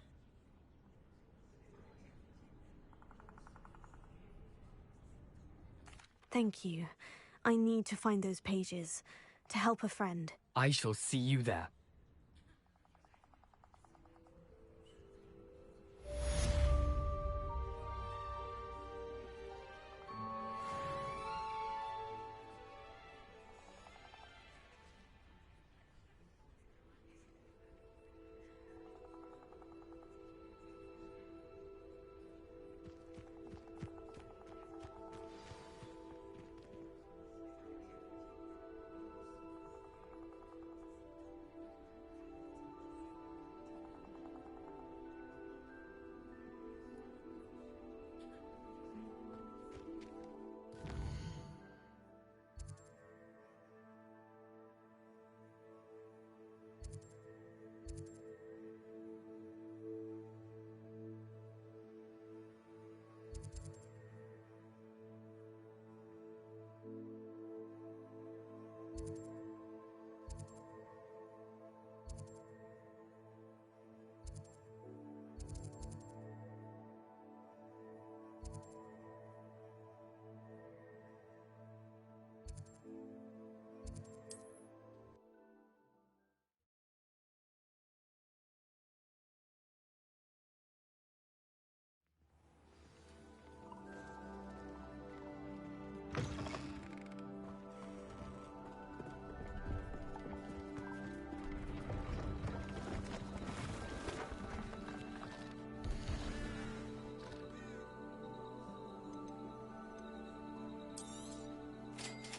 Thank you. I need to find those pages. To help a friend. I shall see you there.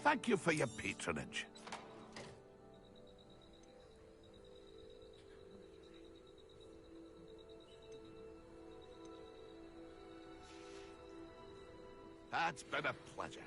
Thank you for your patronage. It's been a pleasure.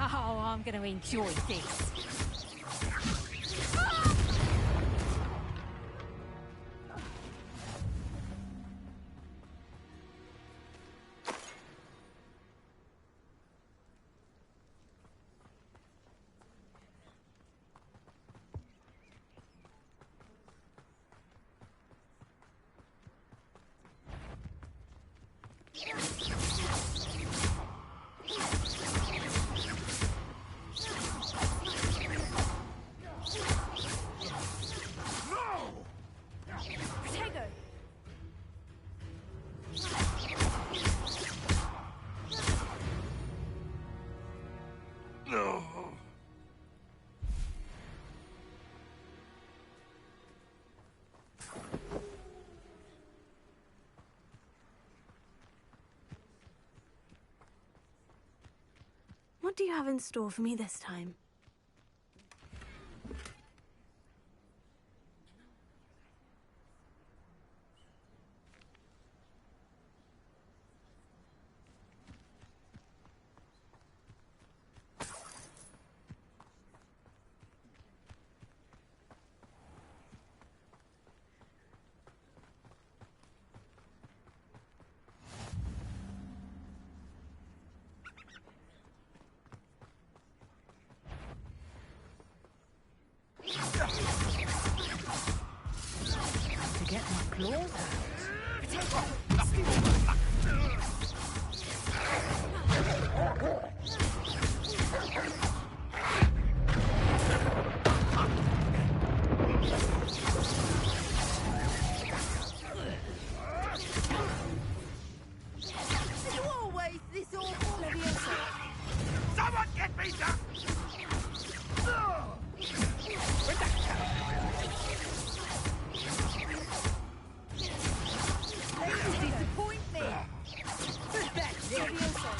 Oh, I'm going to enjoy this. What do you have in store for me this time? To get my claws You always this awful, Leviosa. Someone get me down! They disappoint me. That's Leviosa.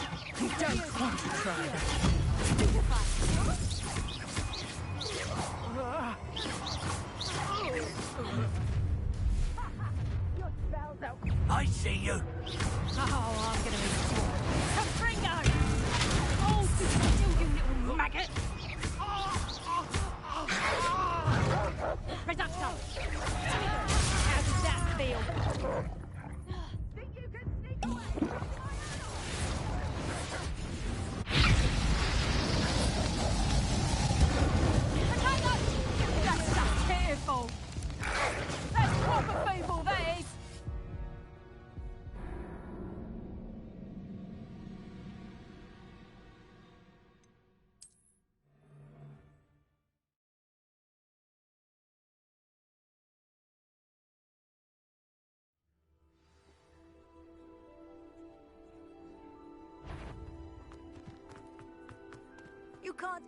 You don't want to try that. I see you. Oh, I'm going to enjoy some Gringo! Oh, sit still, you little maggot! Reducto! How does that feel? Think you can sneak away? That's so careful! That's proper people, that is! You can't.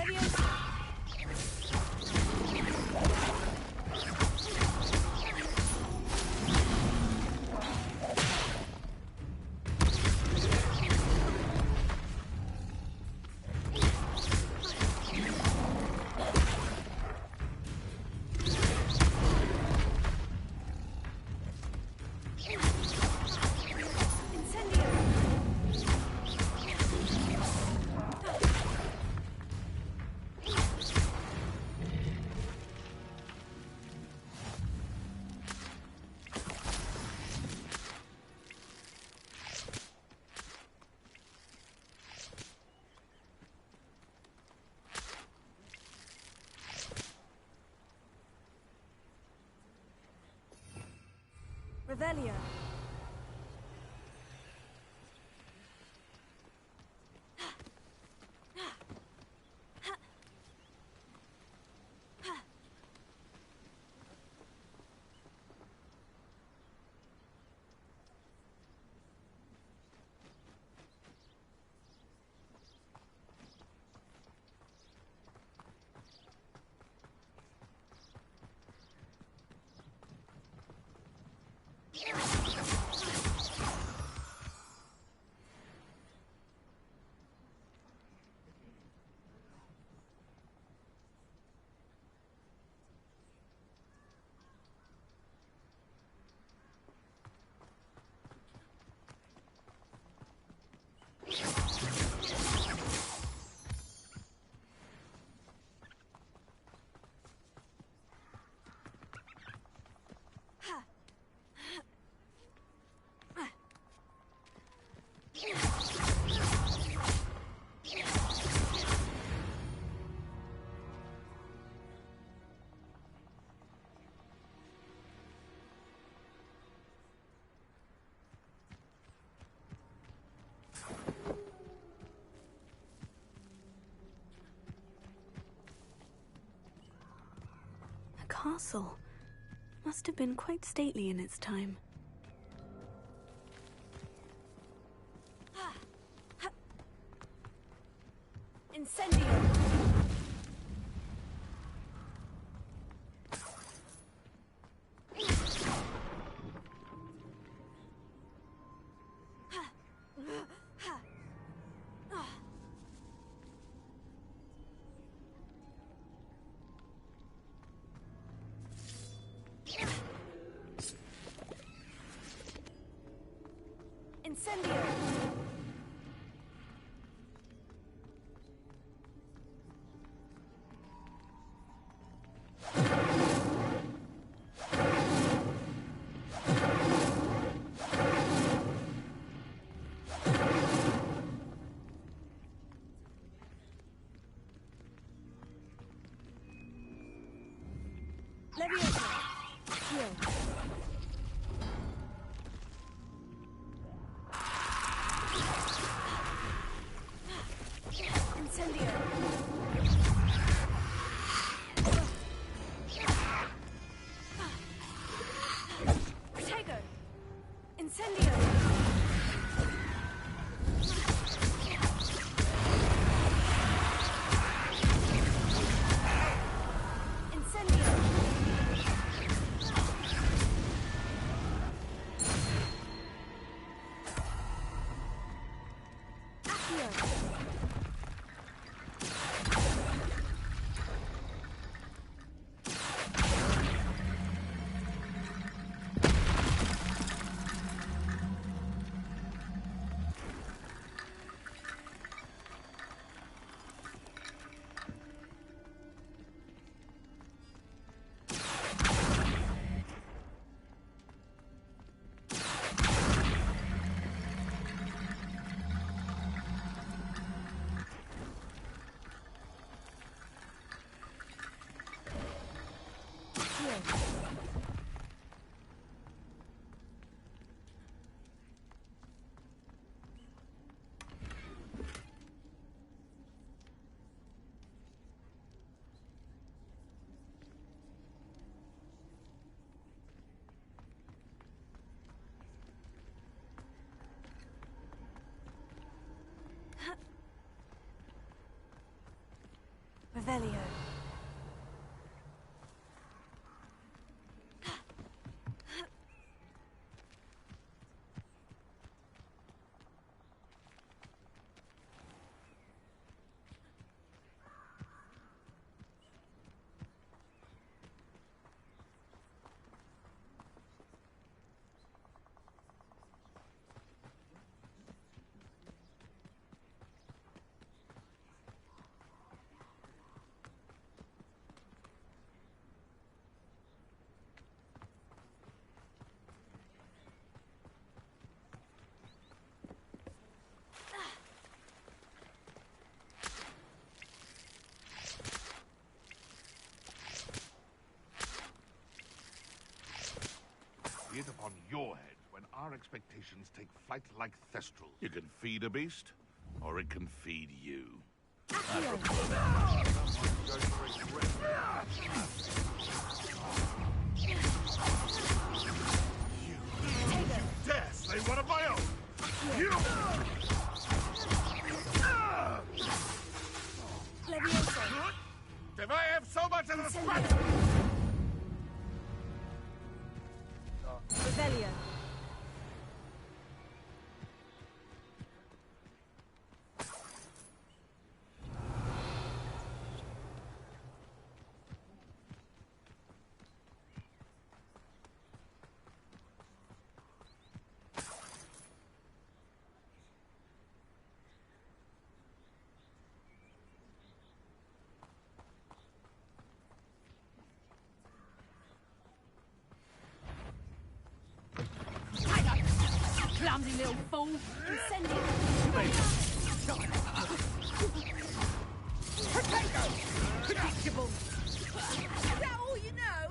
Leviosa! Revelio. A castle. Must have been quite stately in its time. Incendio! Incendio! Leviosa! Heal. Incendio! Protego! Incendio! Incendio! Accio! Revelio. Be it upon your head when our expectations take flight like Thestral. You can feed a beast, or it can feed you. I prefer that. Someone's going to regret You dare slay one of my own! You! If I have so much of respect! Revelio. Clumsy little fool! Send it! Potato! Predictable! Is that all you know?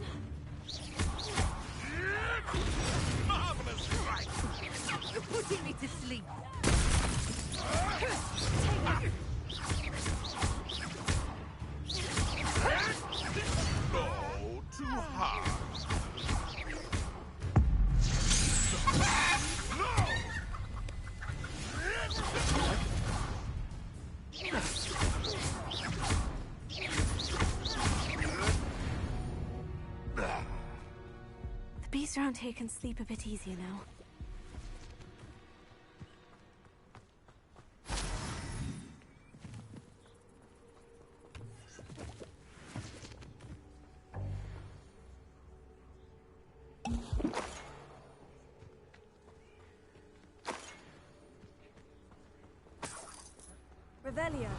Marvelous strike! You're putting me to sleep! No, too hard. The beasts around here can sleep a bit easier now. Revelio.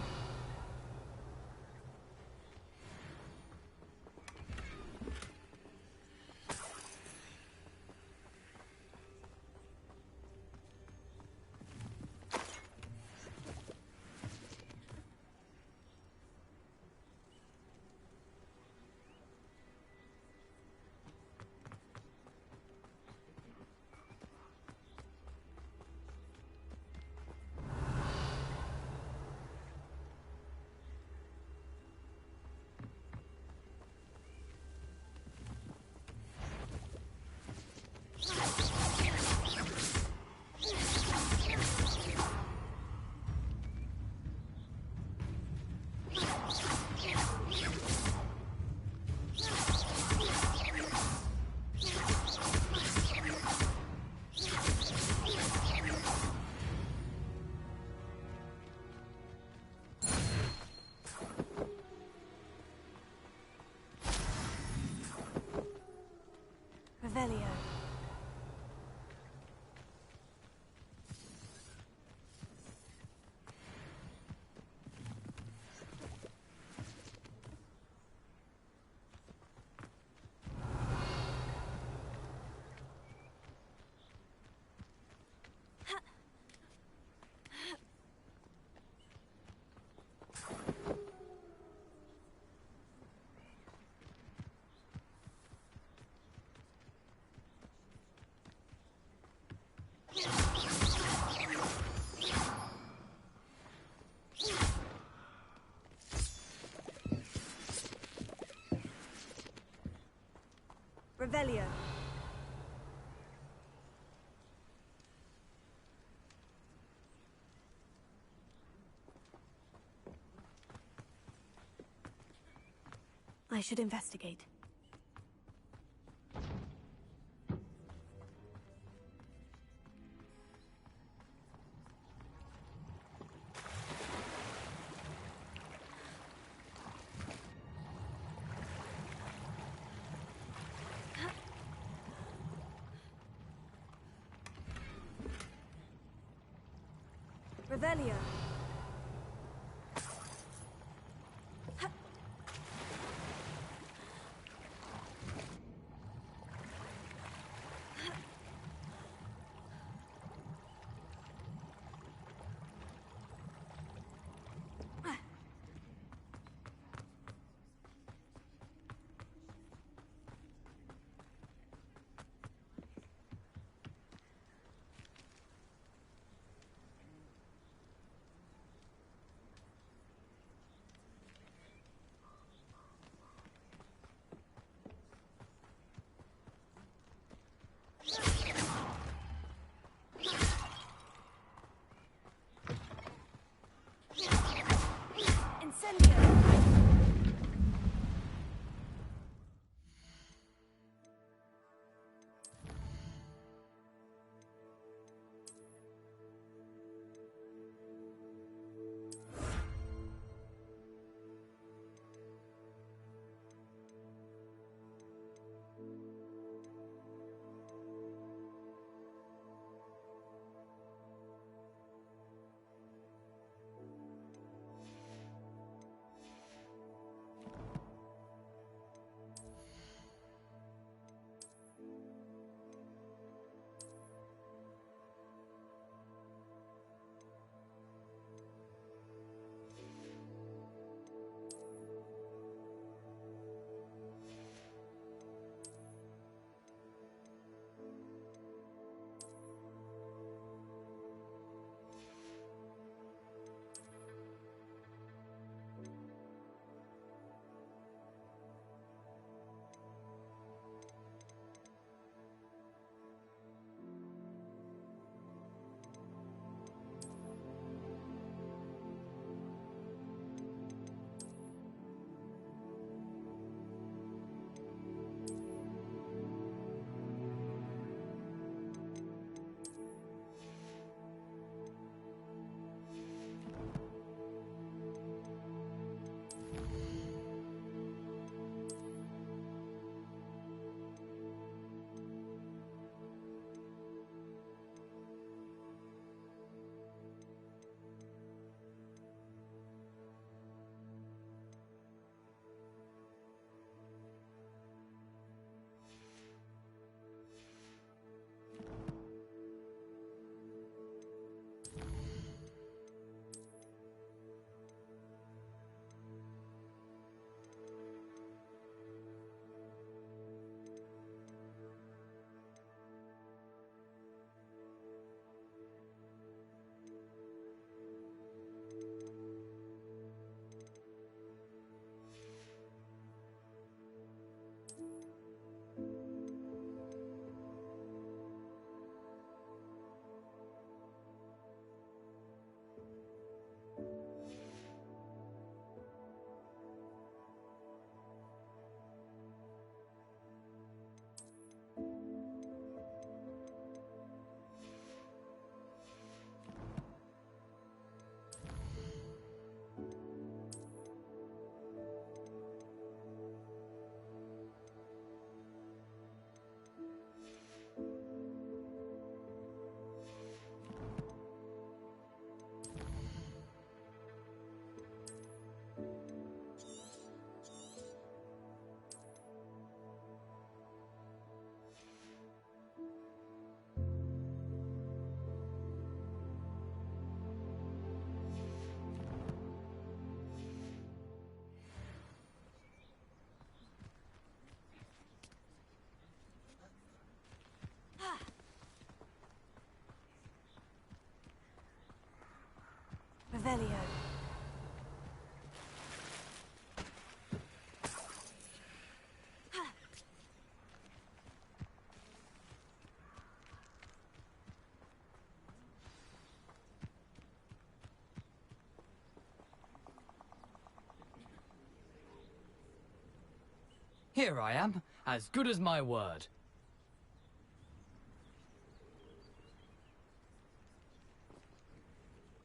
Revelio. Revelio. I should investigate. Revelio. Revelio. Here I am, as good as my word.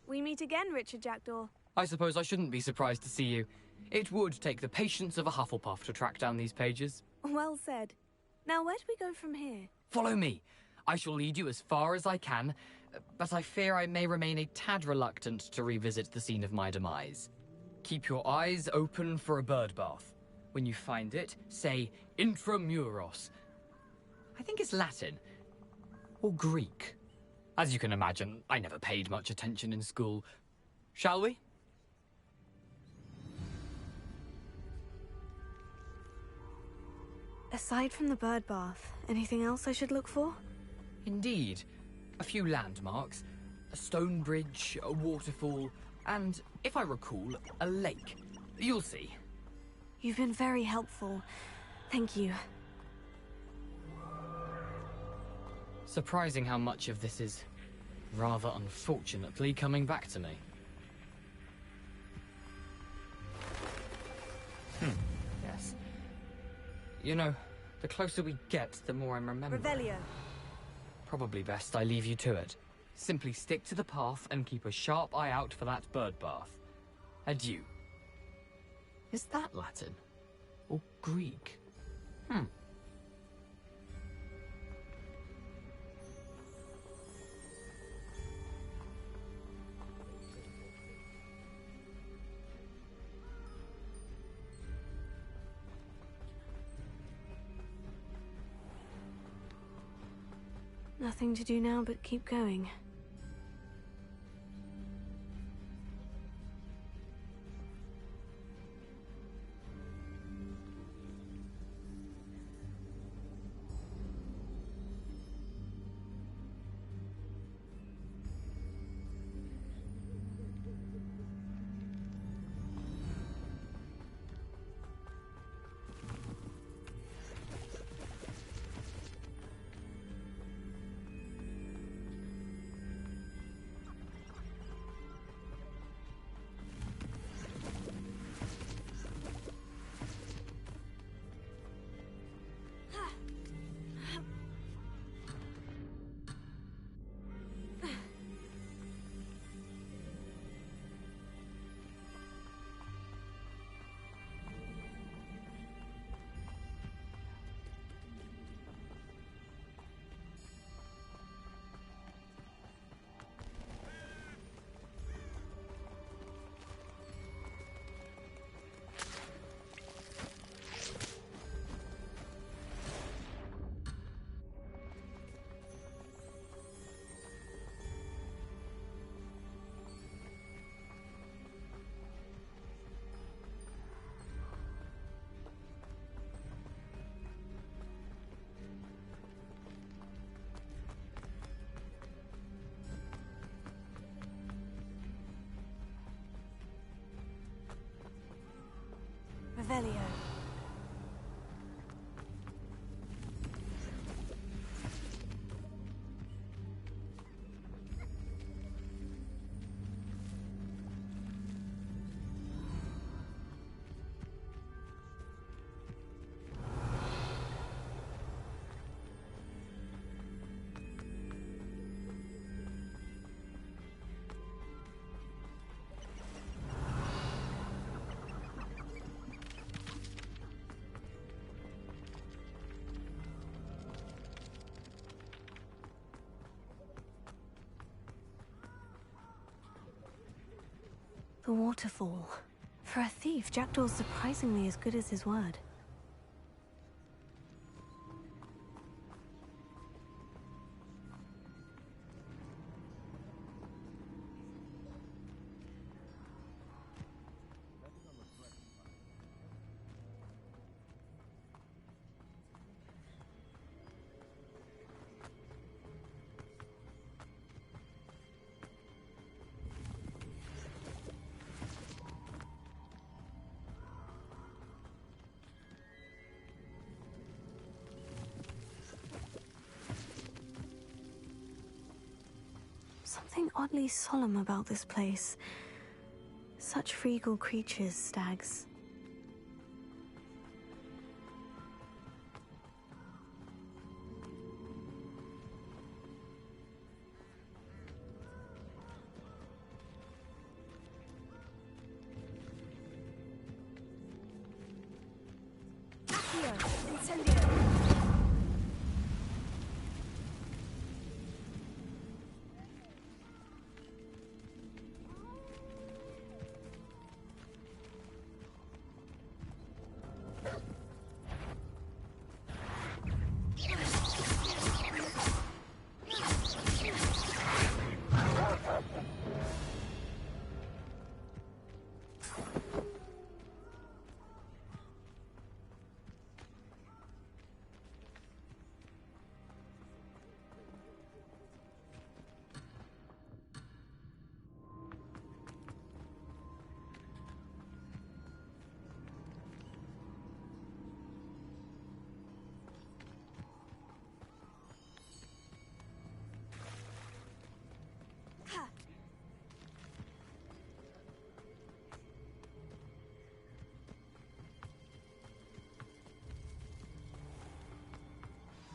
We meet again, Richard Jackdaw. I suppose I shouldn't be surprised to see you. It would take the patience of a Hufflepuff to track down these pages. Well said. Now, where do we go from here? Follow me. I shall lead you as far as I can, but I fear I may remain a tad reluctant to revisit the scene of my demise. Keep your eyes open for a bird bath. When you find it, say intramuros. I think it's Latin. Or Greek. As you can imagine, I never paid much attention in school. Shall we? Aside from the bird bath, anything else I should look for? Indeed. A few landmarks. A stone bridge, a waterfall, and, if I recall, a lake. You'll see. You've been very helpful. Thank you. Surprising how much of this is, rather unfortunately, coming back to me. Yes. You know, the closer we get, the more I'm remembering. Revelio. Probably best I leave you to it. Simply stick to the path and keep a sharp eye out for that bird bath. Adieu. Is that Latin? Or Greek? Nothing to do now but keep going. Revelio. The waterfall. For a thief, Jackdaw's surprisingly as good as his word. Something oddly solemn about this place. Such regal creatures, stags.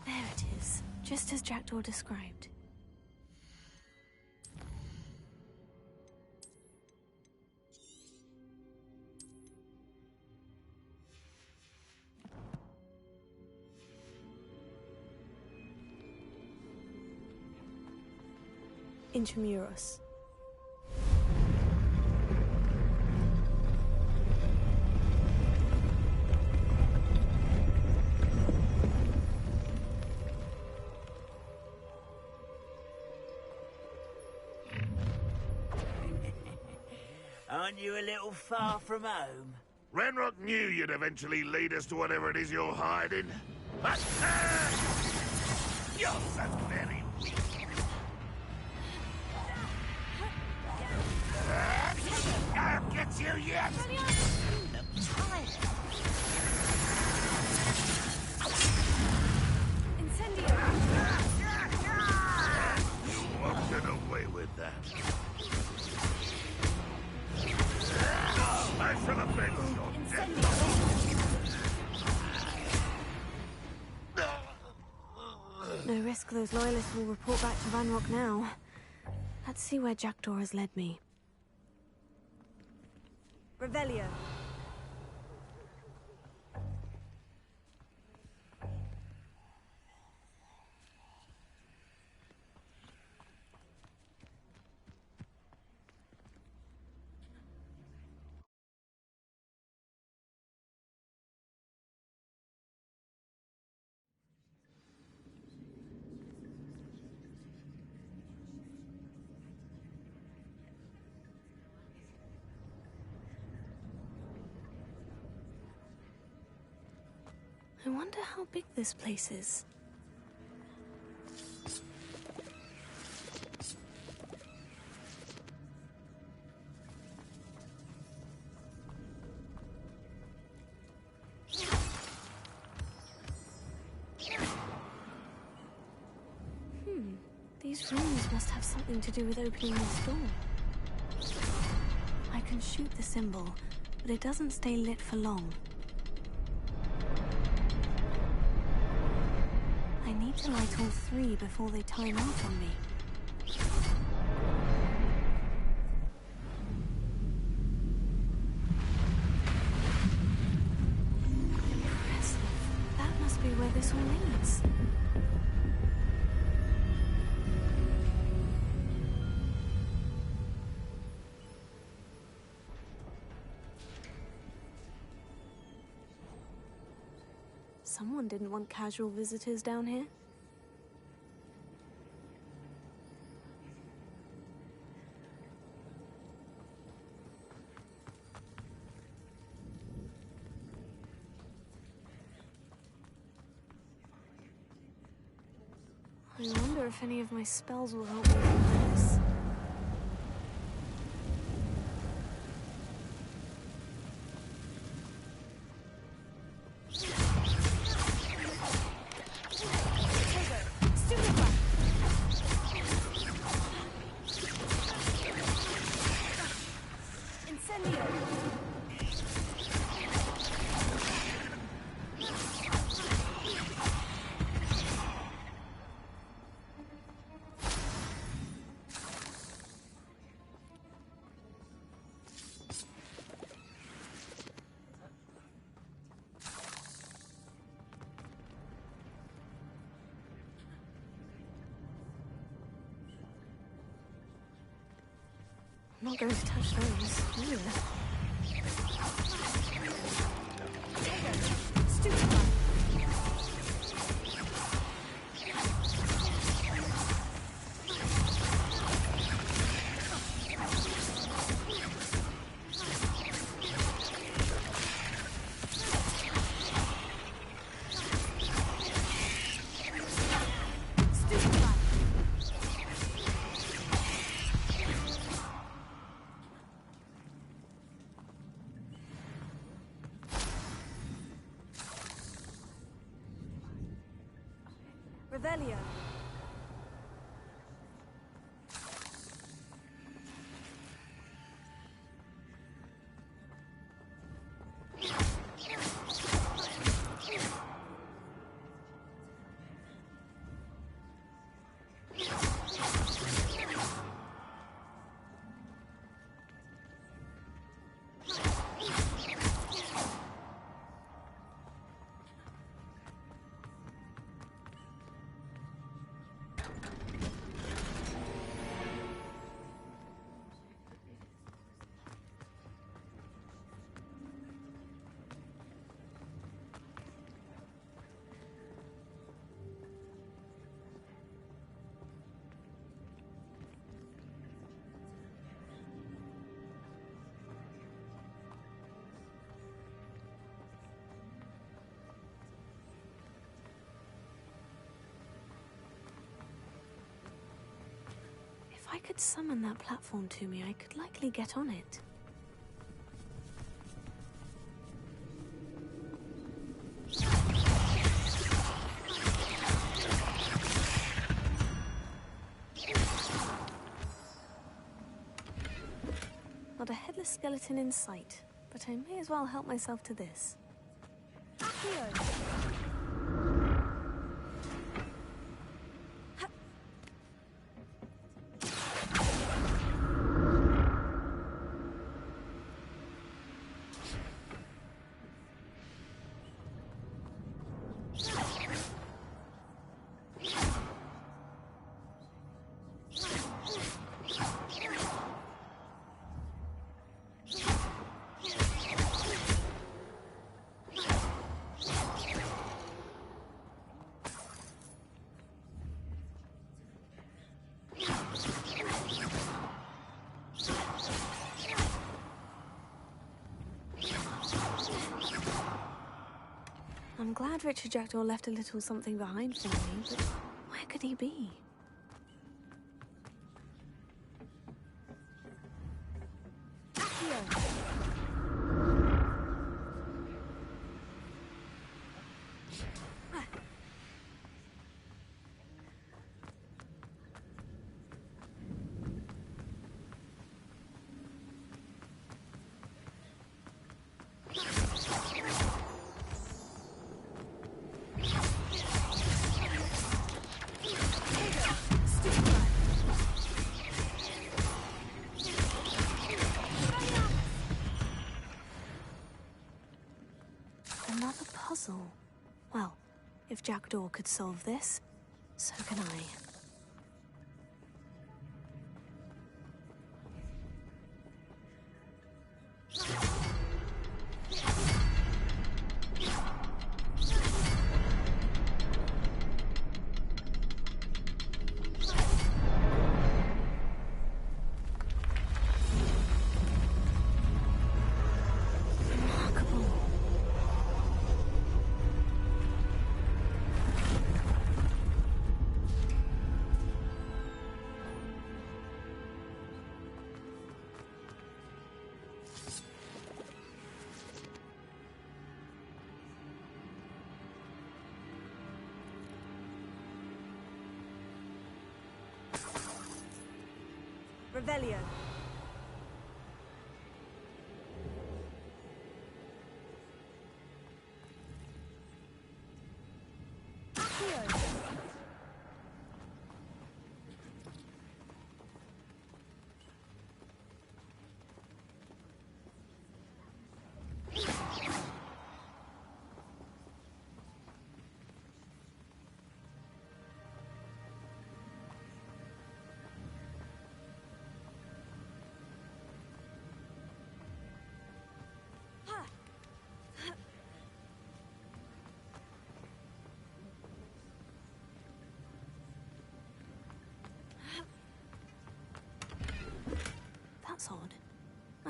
There it is, just as Jackdaw described. Intramuros. Aren't you a little far from home? Ranrock knew you'd eventually lead us to whatever it is you're hiding. But, you're so very weak. I'll get you yet! You won't get away with that. I shall avenge your death. No risk those loyalists will report back to Ranrock now. Let's see where Jackdaw has led me. Revelio. I wonder how big this place is. These rooms must have something to do with opening this door. I can shoot the symbol, but it doesn't stay lit for long. I need to light all three before they time out on me. Impressive. That must be where this all leads. Someone didn't want casual visitors down here. I wonder if any of my spells will help me with this. I'm not going to touch those either. Revelio. If I could summon that platform to me, I could likely get on it. Not a headless skeleton in sight, but I may as well help myself to this. I'm glad Richard Jackdaw left a little something behind for me, but where could he be? Another puzzle. Well, if Jackdaw could solve this, so can I. Revelio.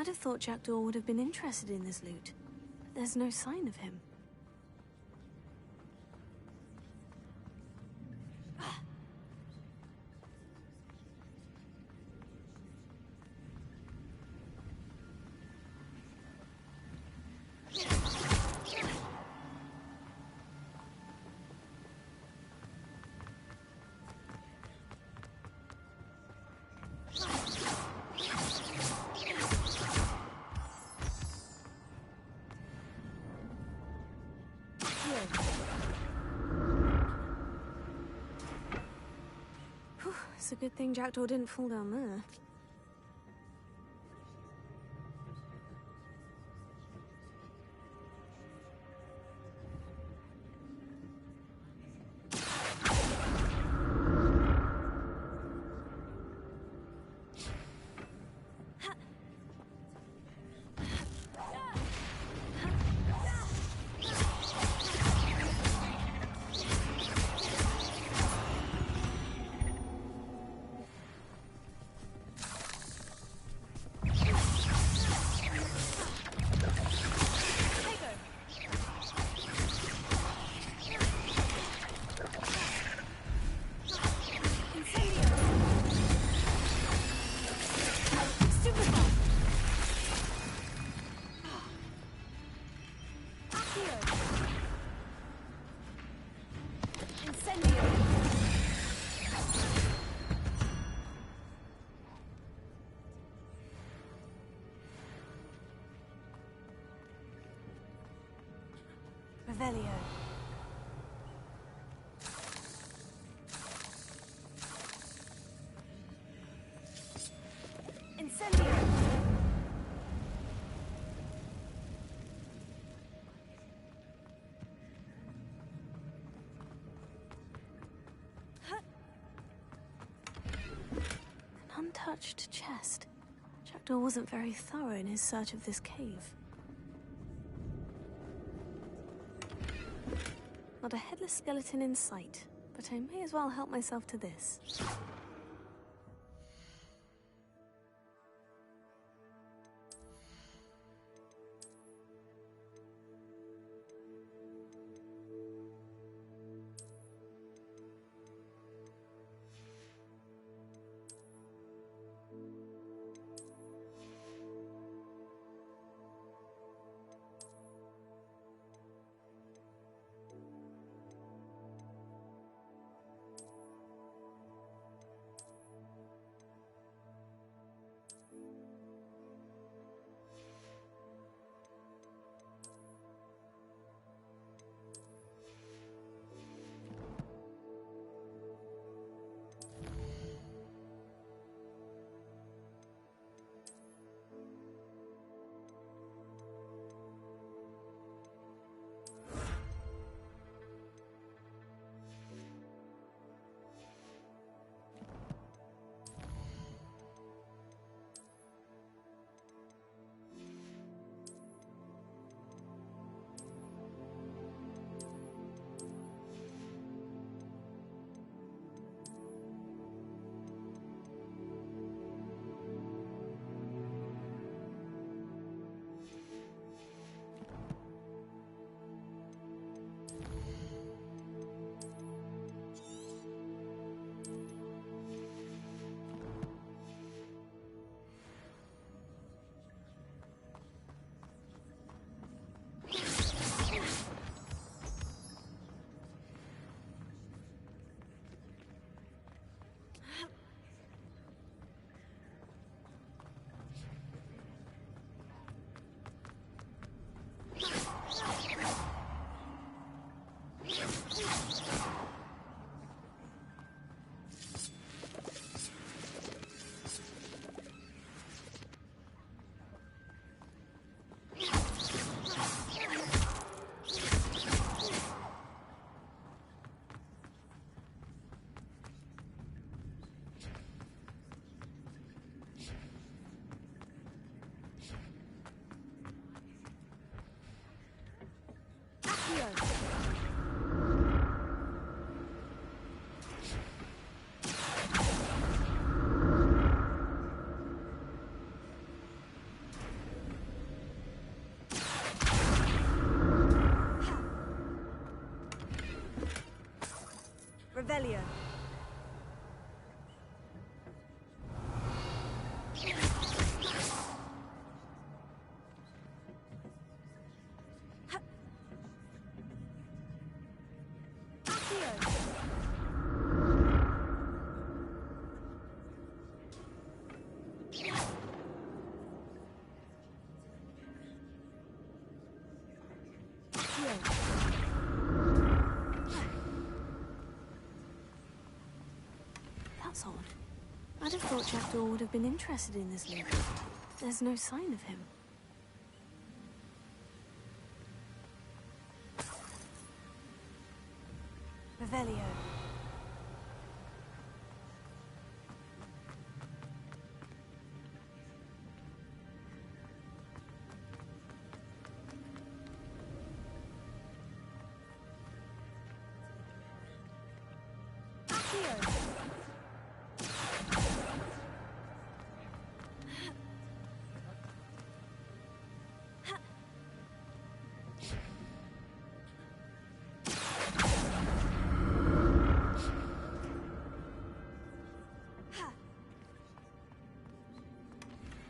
I'd have thought Jackdaw would have been interested in this loot, but there's no sign of him. It's a good thing Jackdaw didn't fall down there. Revelio. Incendio. An untouched chest. Jackdaw wasn't very thorough in his search of this cave. Not a headless skeleton in sight, but I may as well help myself to this. Revelio. That's odd. I'd have thought Jackdaw would have been interested in this loot. There's no sign of him. Revelio.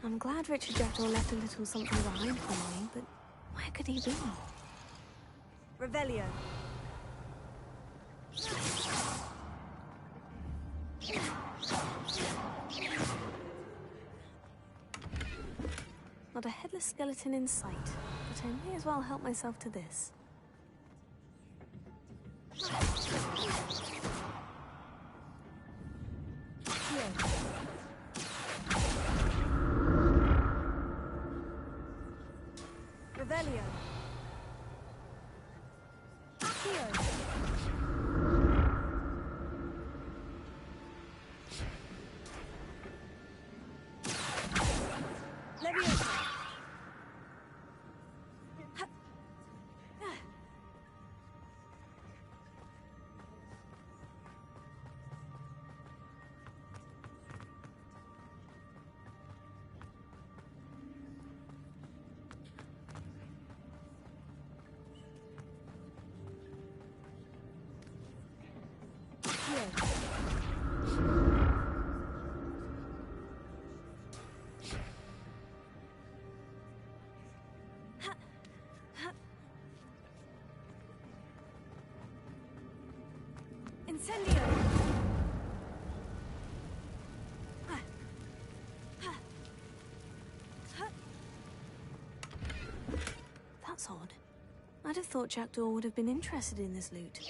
I'm glad Richard Jackdaw left a little something behind for me, but where could he be? Revelio. Not a headless skeleton in sight, but I may as well help myself to this. Revelio. Incendio! That's odd. I'd have thought Jackdaw would have been interested in this loot.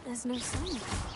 There's no sign of him.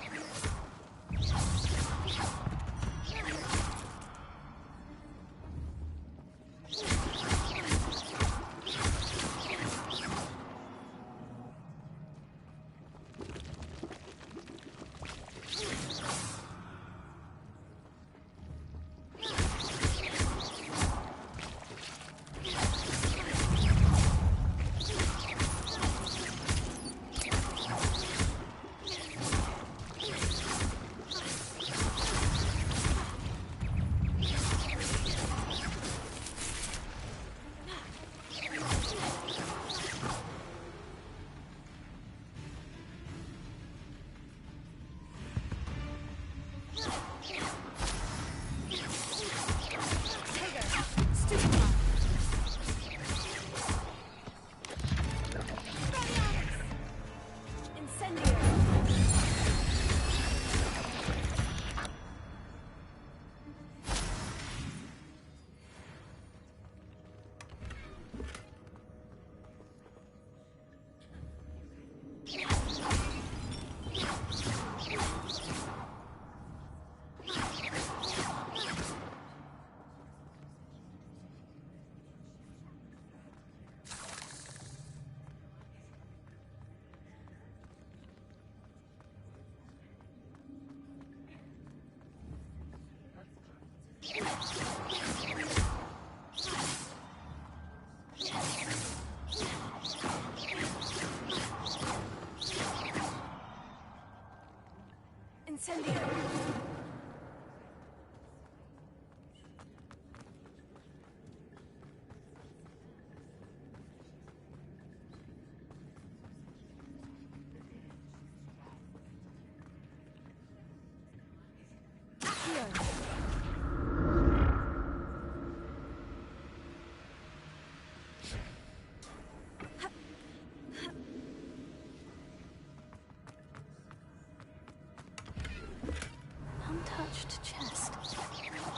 Incendio!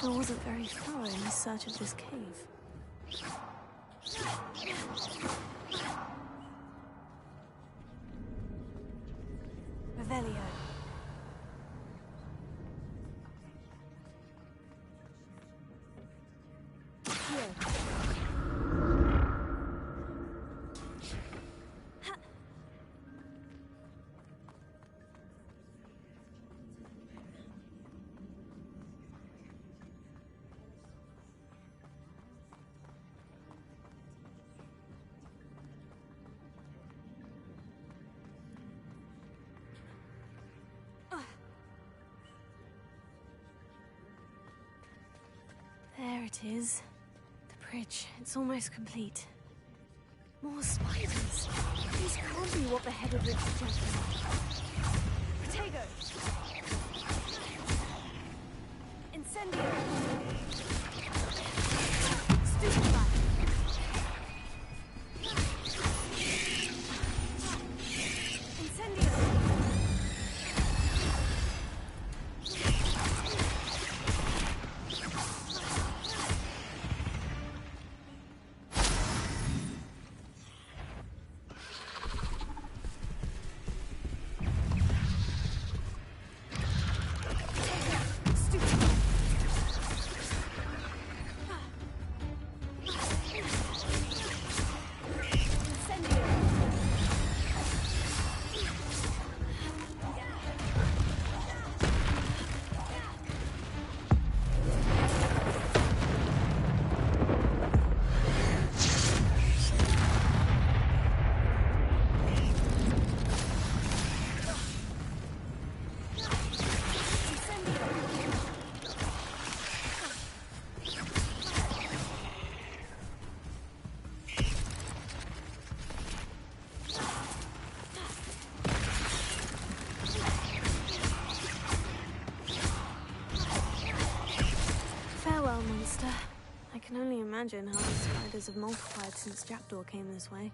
Jackdaw wasn't very thorough in his search of this cave. Revelio. There it is. The bridge. It's almost complete. More spiders. These can't be what the head of Richard Jackdaw. Protego! Incendio! Stupefy! Incendio! Farewell, monster. I can only imagine how the spiders have multiplied since Jackdaw came this way.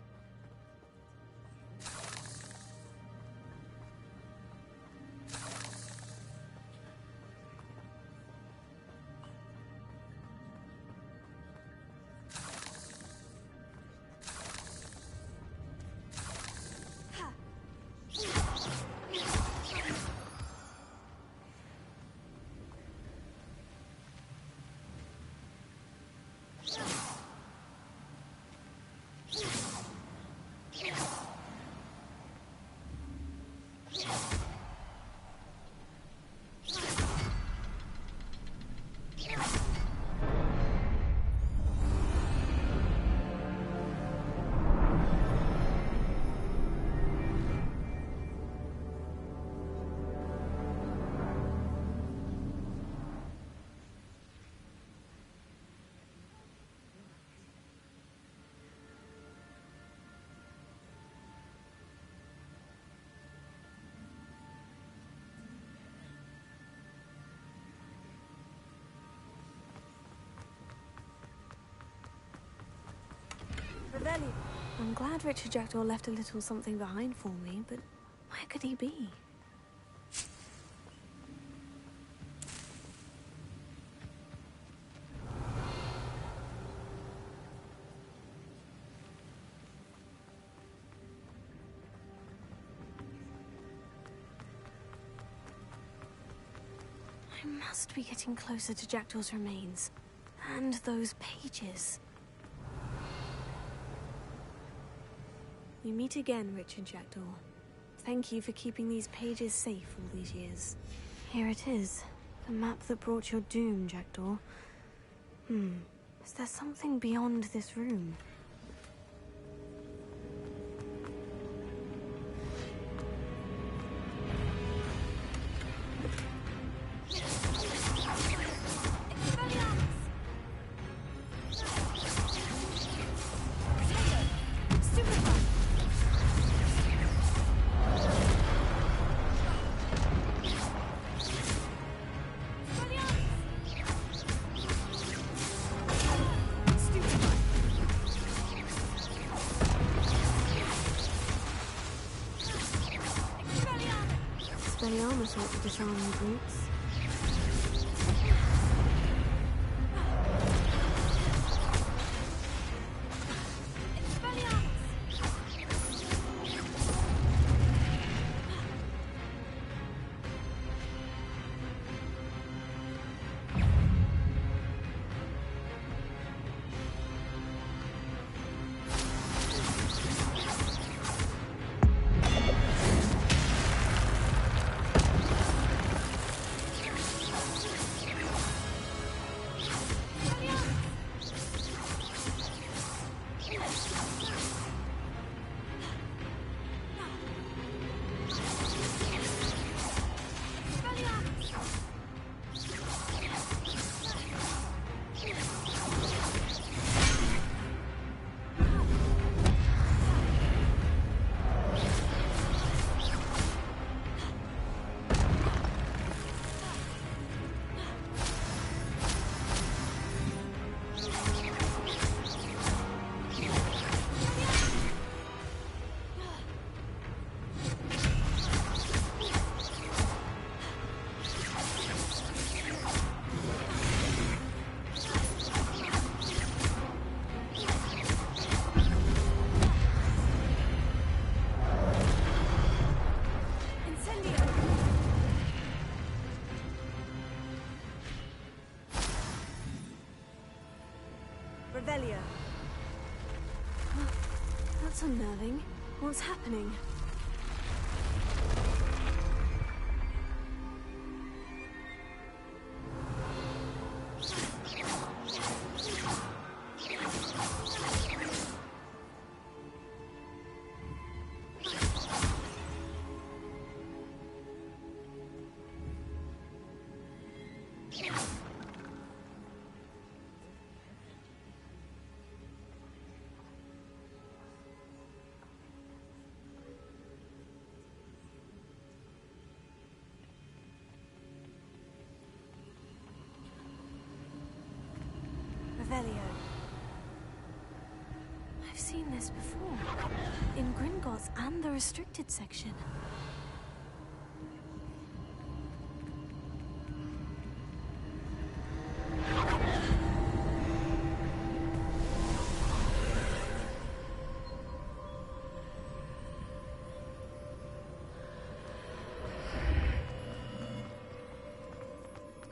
I'm glad Richard Jackdaw left a little something behind for me, but where could he be? I must be getting closer to Jackdaw's remains. And those pages. We meet again, Richard Jackdaw. Thank you for keeping these pages safe all these years. Here it is. The map that brought your doom, Jackdaw. Is there something beyond this room? Expelliarmus ought to disarm the brutes. That's unnerving. What's happening? I've seen this before. In Gringotts and the restricted section.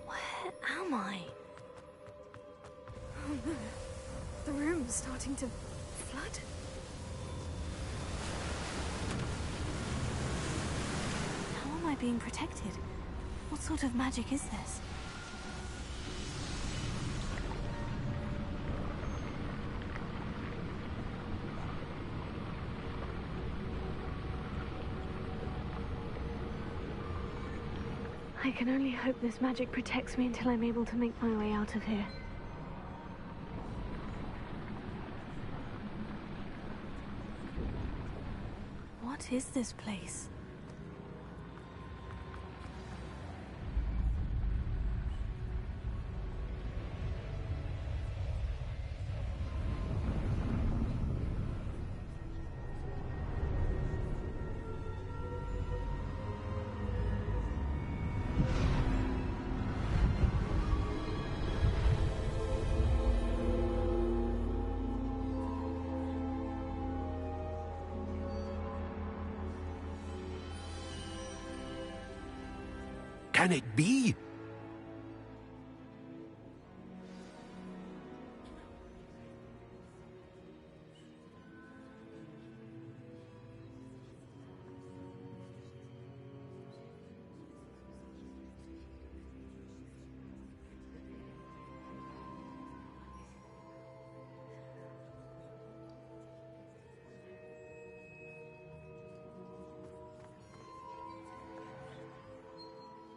Where am I? Oh no. The room's starting to flood. How am I being protected? What sort of magic is this? I can only hope this magic protects me until I'm able to make my way out of here. What is this place? Can it be?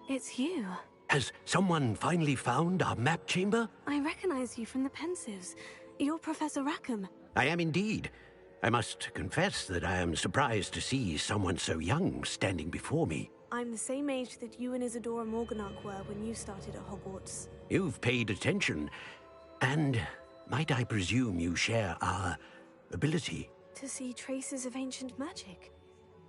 It's you. Has someone finally found our map chamber? I recognize you from the Pensives. You're Professor Rackham. I am indeed. I must confess that I am surprised to see someone so young standing before me. I'm the same age that you and Isadora Morganach were when you started at Hogwarts. You've paid attention. And might I presume you share our ability? To see traces of ancient magic?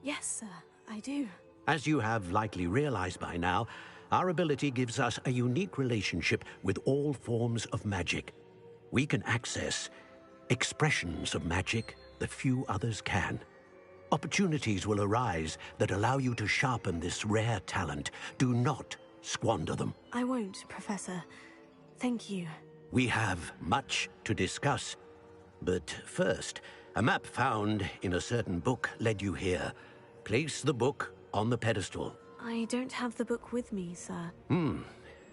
Yes, sir, I do. As you have likely realized by now, our ability gives us a unique relationship with all forms of magic. We can access expressions of magic that few others can. Opportunities will arise that allow you to sharpen this rare talent. Do not squander them. I won't, Professor. Thank you. We have much to discuss. But first, a map found in a certain book led you here. Place the book on the pedestal. I don't have the book with me, sir.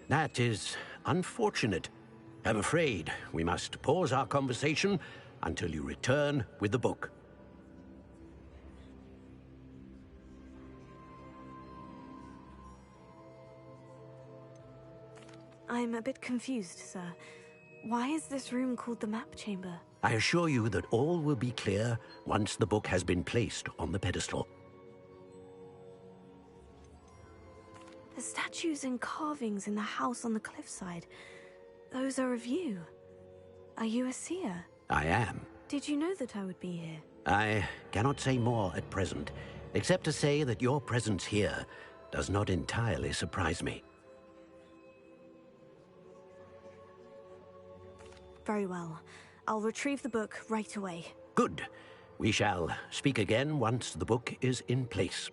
That is unfortunate. I'm afraid we must pause our conversation until you return with the book. I'm a bit confused, sir. Why is this room called the map chamber? I assure you that all will be clear once the book has been placed on the pedestal. The statues and carvings in the house on the cliffside, those are of you. Are you a seer? I am. Did you know that I would be here? I cannot say more at present, except to say that your presence here does not entirely surprise me. Very well. I'll retrieve the book right away. Good. We shall speak again once the book is in place.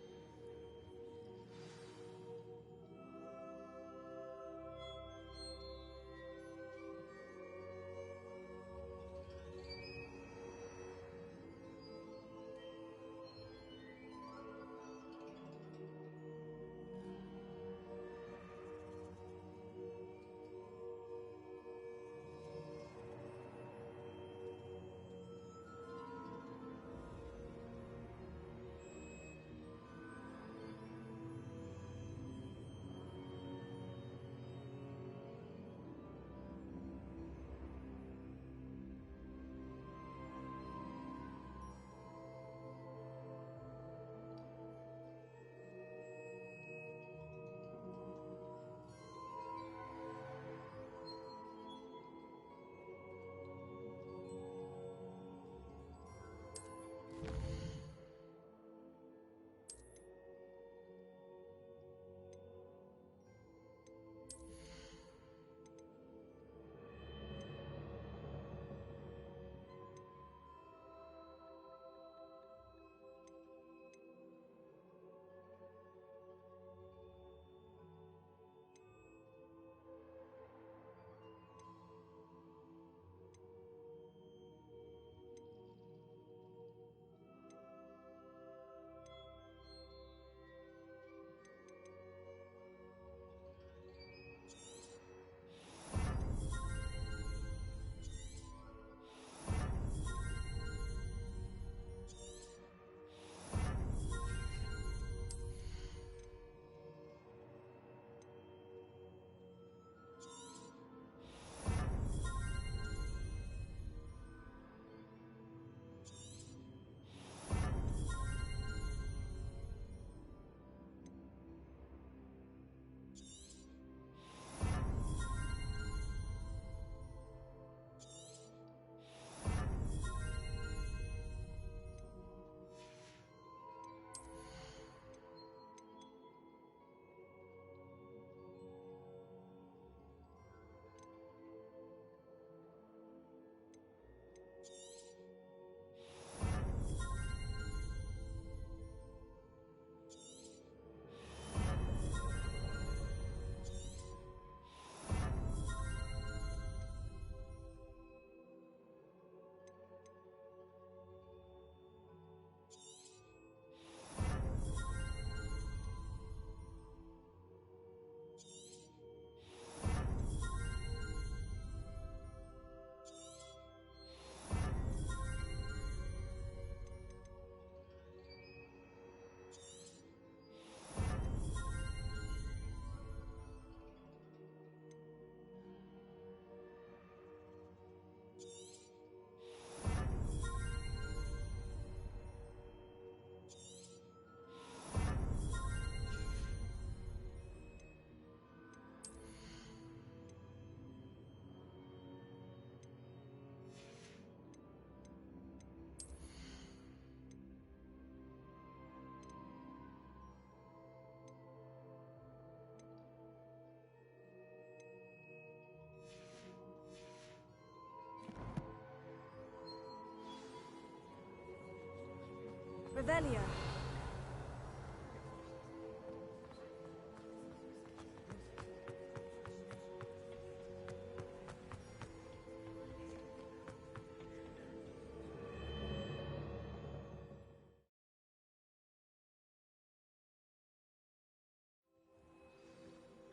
Revelio.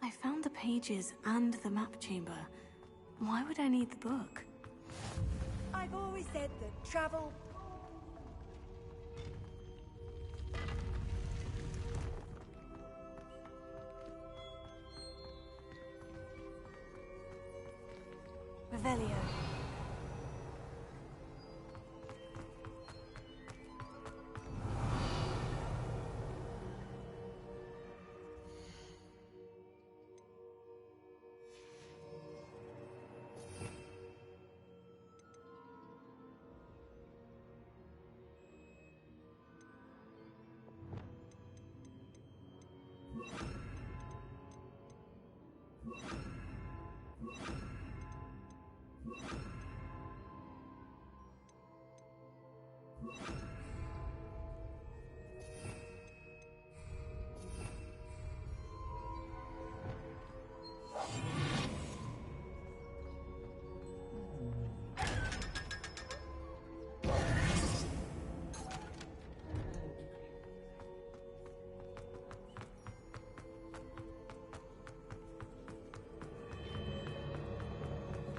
I found the pages and the map chamber. Why would I need the book? I've always said that travel... Revelio.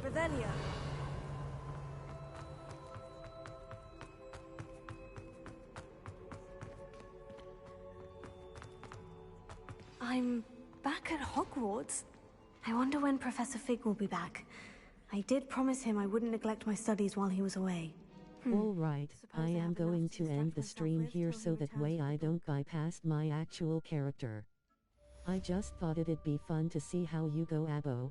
Revelio. I'm back at Hogwarts. I wonder when Professor Fig will be back. I did promise him I wouldn't neglect my studies while he was away. Alright, I am going to end the stream here so that way I don't bypass my actual character. I just thought it'd be fun to see how you go, Abo.